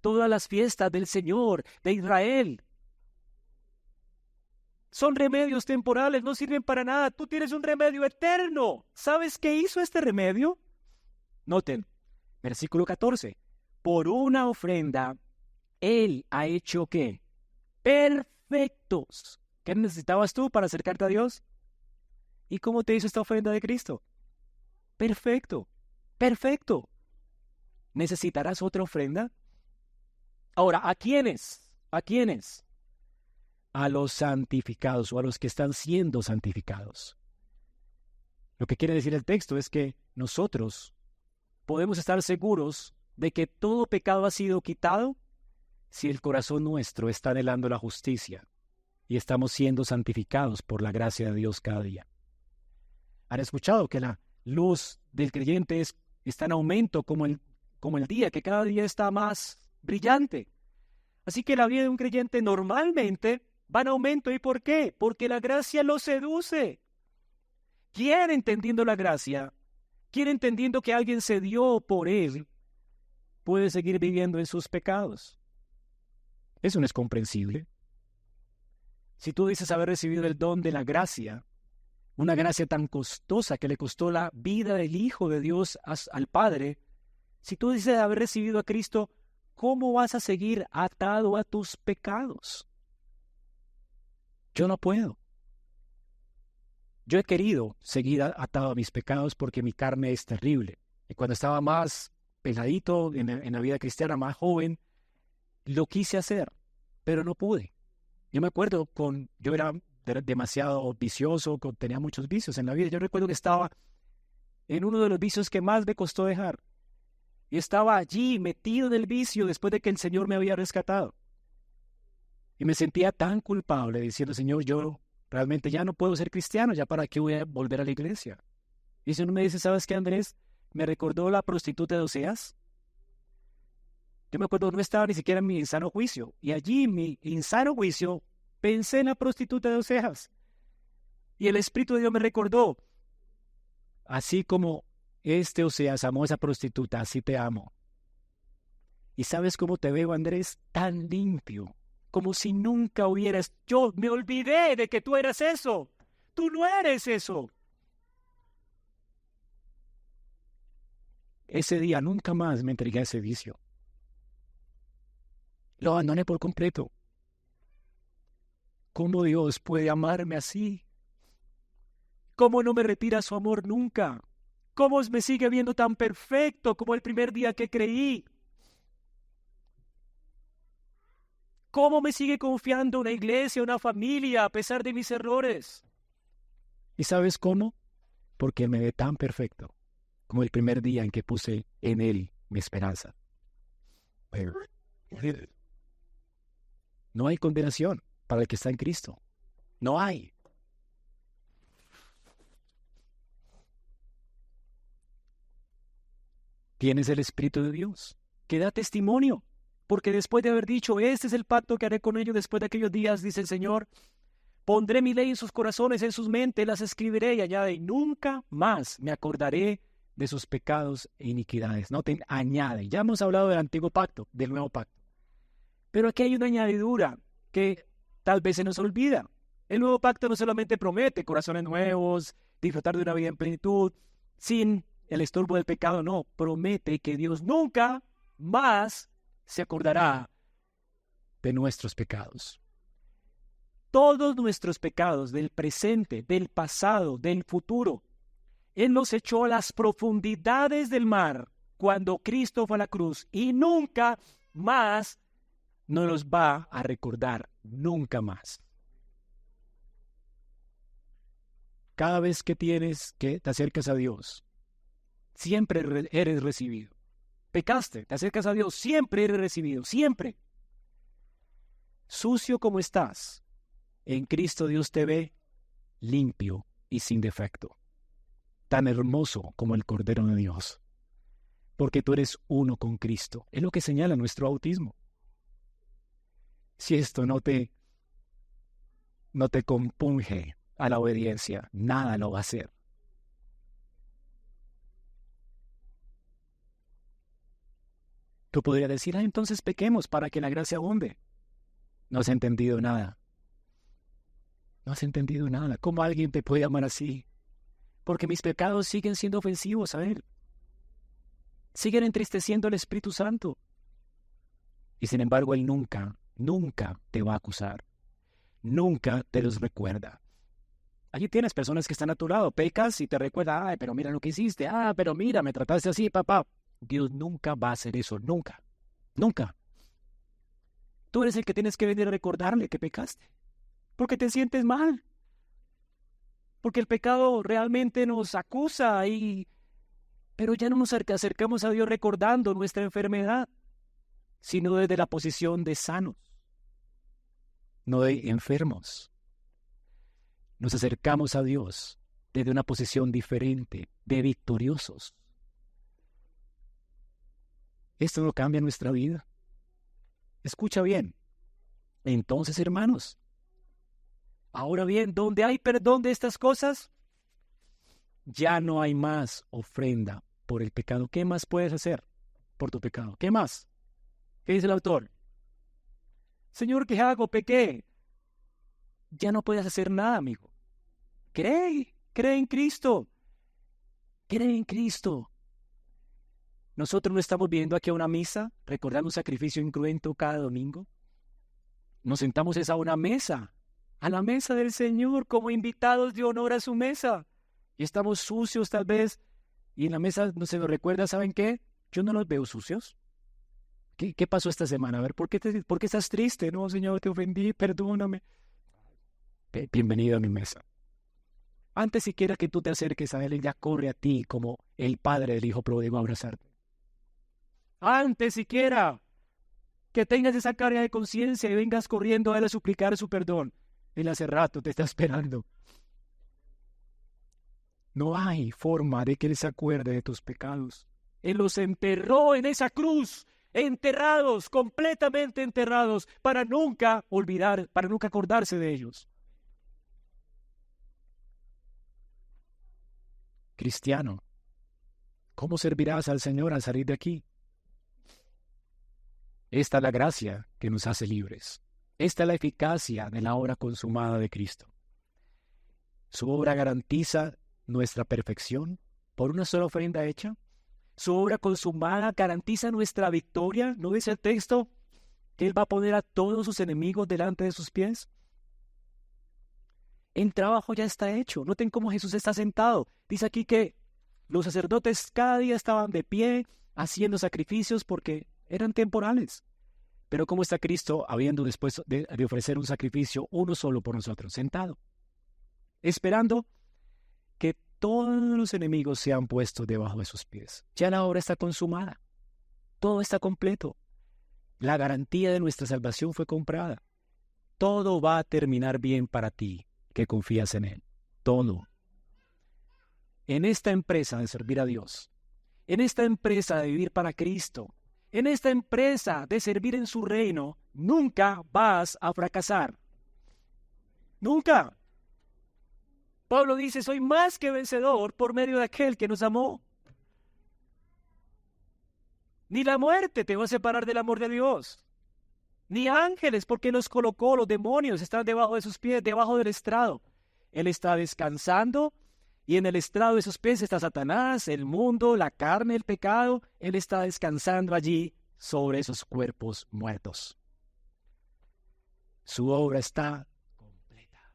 todas las fiestas del Señor, de Israel. Son remedios temporales, no sirven para nada. Tú tienes un remedio eterno. ¿Sabes qué hizo este remedio? Noten, versículo 14. Por una ofrenda, Él ha hecho ¿qué? Perfectos. ¿Qué necesitabas tú para acercarte a Dios? ¿Y cómo te hizo esta ofrenda de Cristo? Perfecto, perfecto. ¿Necesitarás otra ofrenda? Ahora, ¿a quiénes? ¿A quiénes? A los santificados o a los que están siendo santificados. Lo que quiere decir el texto es que nosotros podemos estar seguros de que todo pecado ha sido quitado si el corazón nuestro está anhelando la justicia y estamos siendo santificados por la gracia de Dios cada día. ¿Han escuchado que la luz del creyente está en aumento como el día, que cada día está más brillante? Así que la vida de un creyente normalmente va en aumento. ¿Y por qué? Porque la gracia lo seduce. ¿Quién entendiendo la gracia, quién entendiendo que alguien se dio por él, puede seguir viviendo en sus pecados? Eso no es comprensible. Si tú dices haber recibido el don de la gracia, una gracia tan costosa que le costó la vida del Hijo de Dios al Padre, si tú dices haber recibido a Cristo, ¿cómo vas a seguir atado a tus pecados? Yo no puedo. Yo he querido seguir atado a mis pecados porque mi carne es terrible. Y cuando estaba más peladito en la vida cristiana, más joven, lo quise hacer, pero no pude. Yo me acuerdo yo era demasiado vicioso, tenía muchos vicios en la vida. Yo recuerdo que estaba en uno de los vicios que más me costó dejar. Y estaba allí metido en el vicio después de que el Señor me había rescatado. Y me sentía tan culpable diciendo, Señor, yo realmente ya no puedo ser cristiano, ya para qué voy a volver a la iglesia. Y el Señor me dice, ¿sabes qué, Andrés? Me recordó la prostituta de Oseas. Yo me acuerdo, no estaba ni siquiera en mi insano juicio. Y allí, en mi insano juicio, pensé en la prostituta de Oseas. Y el Espíritu de Dios me recordó, así como Oseas amó a esa prostituta, así te amo. ¿Y sabes cómo te veo, Andrés? Tan limpio, como si nunca hubieras... Yo me olvidé de que tú eras eso. Tú no eres eso. Ese día nunca más me entregué a ese vicio. Lo abandoné por completo. ¿Cómo Dios puede amarme así? ¿Cómo no me retira su amor nunca? ¿Cómo me sigue viendo tan perfecto como el primer día que creí? ¿Cómo me sigue confiando una iglesia, una familia, a pesar de mis errores? ¿Y sabes cómo? Porque me ve tan perfecto como el primer día en que puse en Él mi esperanza. No hay condenación para el que está en Cristo. No hay. Tienes el Espíritu de Dios que da testimonio. Porque después de haber dicho, este es el pacto que haré con ellos después de aquellos días, dice el Señor, pondré mi ley en sus corazones, en sus mentes, las escribiré, y añade, y nunca más me acordaré de sus pecados e iniquidades. Noten, añade. Ya hemos hablado del antiguo pacto, del nuevo pacto. Pero aquí hay una añadidura que tal vez se nos olvida. El nuevo pacto no solamente promete corazones nuevos, disfrutar de una vida en plenitud, sin el estorbo del pecado, no. Promete que Dios nunca más se acordará de nuestros pecados. Todos nuestros pecados del presente, del pasado, del futuro, Él los echó a las profundidades del mar cuando Cristo fue a la cruz y nunca más nos los va a recordar, nunca más. Cada vez que te acercas a Dios, siempre eres recibido. Pecaste, te acercas a Dios, siempre eres recibido, siempre. Sucio como estás, en Cristo Dios te ve limpio y sin defecto, tan hermoso como el Cordero de Dios, porque tú eres uno con Cristo. Es lo que señala nuestro bautismo. Si esto no te compunge a la obediencia, nada lo va a hacer. Tú podrías decir, entonces pequemos para que la gracia abunde. No has entendido nada. No has entendido nada. ¿Cómo alguien te puede amar así? Porque mis pecados siguen siendo ofensivos a Él. Siguen entristeciendo al Espíritu Santo. Y sin embargo, Él nunca te va a acusar. Nunca te los recuerda. Allí tienes personas que están a tu lado. Pecas y te recuerda, ay, pero mira lo que hiciste. Ah, pero mira, me trataste así, papá. Dios nunca va a hacer eso. Nunca. Nunca. Tú eres el que tienes que venir a recordarle que pecaste. Porque te sientes mal. Porque el pecado realmente nos acusa pero ya no nos acercamos a Dios recordando nuestra enfermedad, sino desde la posición de sanos, no de enfermos. Nos acercamos a Dios desde una posición diferente, de victoriosos. Esto no cambia nuestra vida. Escucha bien. Entonces, hermanos, ahora bien, donde hay perdón de estas cosas, ya no hay más ofrenda por el pecado. ¿Qué más puedes hacer por tu pecado? ¿Qué más? ¿Qué dice el autor? Señor, ¿qué hago? Pequé. Ya no puedes hacer nada, amigo. Cree Cree en Cristo. Cree en Cristo. Nosotros no estamos viendo aquí a una misa, recordando un sacrificio incruento cada domingo. Nos sentamos a una mesa, a la mesa del Señor, como invitados de honor a su mesa. Y estamos sucios tal vez, y en la mesa no se nos recuerda, ¿saben qué? Yo no los veo sucios. ¿Qué pasó esta semana? A ver, ¿por qué estás triste? No, Señor, te ofendí, perdóname. Bienvenido a mi mesa. Antes siquiera que tú te acerques a Él, Él ya corre a ti como el padre del hijo pródigo a abrazarte. Antes siquiera que tengas esa carga de conciencia y vengas corriendo a Él a suplicar su perdón, Él hace rato te está esperando. No hay forma de que Él se acuerde de tus pecados. Él los enterró en esa cruz, enterrados, completamente enterrados, para nunca olvidar, para nunca acordarse de ellos. Cristiano, ¿cómo servirás al Señor al salir de aquí? Esta es la gracia que nos hace libres. Esta es la eficacia de la obra consumada de Cristo. Su obra garantiza nuestra perfección por una sola ofrenda hecha. Su obra consumada garantiza nuestra victoria. ¿No dice el texto que Él va a poner a todos sus enemigos delante de sus pies? El trabajo ya está hecho. Noten cómo Jesús está sentado. Dice aquí que los sacerdotes cada día estaban de pie haciendo sacrificios porque eran temporales. Pero ¿cómo está Cristo habiendo después de ofrecer un sacrificio uno solo por nosotros? Sentado, esperando que todos los enemigos sean puestos debajo de sus pies. Ya la obra está consumada. Todo está completo. La garantía de nuestra salvación fue comprada. Todo va a terminar bien para ti que confías en Él. Todo. En esta empresa de servir a Dios, en esta empresa de vivir para Cristo, en esta empresa de servir en su reino, nunca vas a fracasar. Nunca. Pablo dice, soy más que vencedor por medio de aquel que nos amó. Ni la muerte te va a separar del amor de Dios. Ni ángeles, porque los colocó, los demonios están debajo de sus pies, debajo del estrado. Él está descansando y en el estrado de sus pies está Satanás, el mundo, la carne, el pecado. Él está descansando allí sobre esos cuerpos muertos. Su obra está completa.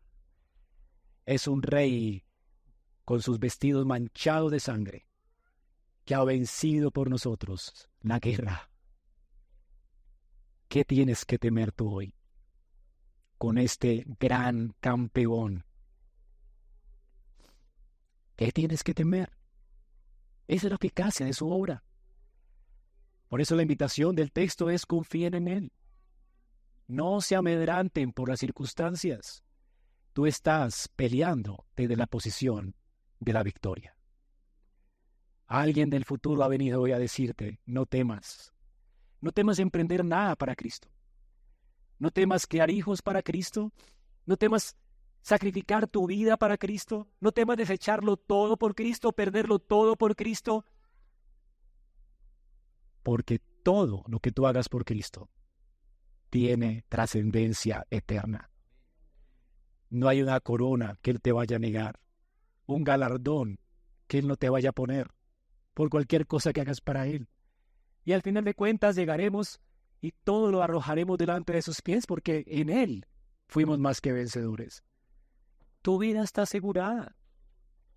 Es un rey con sus vestidos manchados de sangre que ha vencido por nosotros la guerra. ¿Qué tienes que temer tú hoy con este gran campeón? ¿Qué tienes que temer? Esa es la eficacia de su obra. Por eso la invitación del texto es confíen en Él. No se amedranten por las circunstancias. Tú estás peleando desde la posición de la victoria. Alguien del futuro ha venido hoy a decirte, no temas. No temas emprender nada para Cristo. No temas criar hijos para Cristo. No temas sacrificar tu vida para Cristo. No temas desecharlo todo por Cristo, perderlo todo por Cristo. Porque todo lo que tú hagas por Cristo tiene trascendencia eterna. No hay una corona que Él te vaya a negar, un galardón que Él no te vaya a poner por cualquier cosa que hagas para Él. Y al final de cuentas llegaremos y todo lo arrojaremos delante de sus pies porque en Él fuimos más que vencedores. Tu vida está asegurada.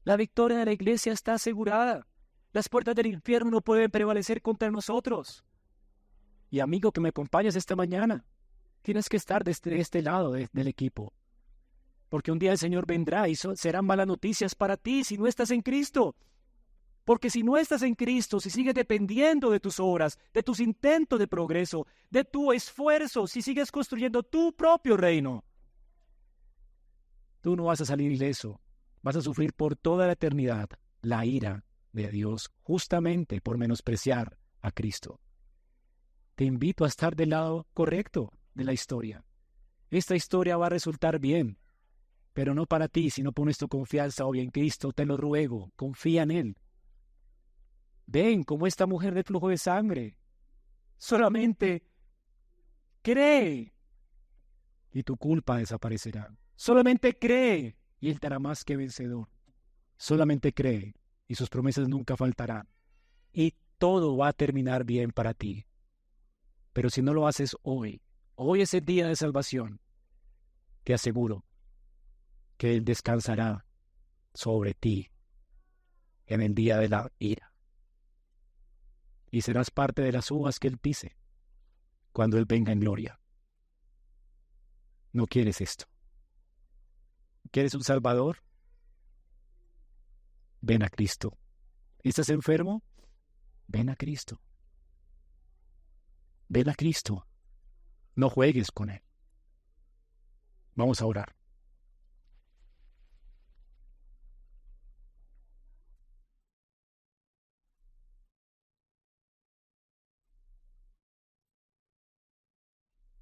La victoria de la iglesia está asegurada. Las puertas del infierno no pueden prevalecer contra nosotros. Y amigo que me acompañas esta mañana, tienes que estar de este lado del equipo. Porque un día el Señor vendrá y serán malas noticias para ti si no estás en Cristo. Porque si no estás en Cristo, si sigues dependiendo de tus obras, de tus intentos de progreso, de tu esfuerzo, si sigues construyendo tu propio reino, tú no vas a salir ileso. Vas a sufrir por toda la eternidad la ira de Dios justamente por menospreciar a Cristo. Te invito a estar del lado correcto de la historia. Esta historia va a resultar bien, pero no para ti, si no pones tu confianza hoy en Cristo, te lo ruego, confía en Él. Ven como esta mujer de flujo de sangre. Solamente cree y tu culpa desaparecerá. Solamente cree y Él te hará más que vencedor. Solamente cree y sus promesas nunca faltarán. Y todo va a terminar bien para ti. Pero si no lo haces hoy, hoy es el día de salvación, te aseguro que Él descansará sobre ti en el día de la ira. Y serás parte de las uvas que Él pise cuando Él venga en gloria. ¿No quieres esto? ¿Quieres un Salvador? Ven a Cristo. ¿Estás enfermo? Ven a Cristo. Ven a Cristo. No juegues con Él. Vamos a orar.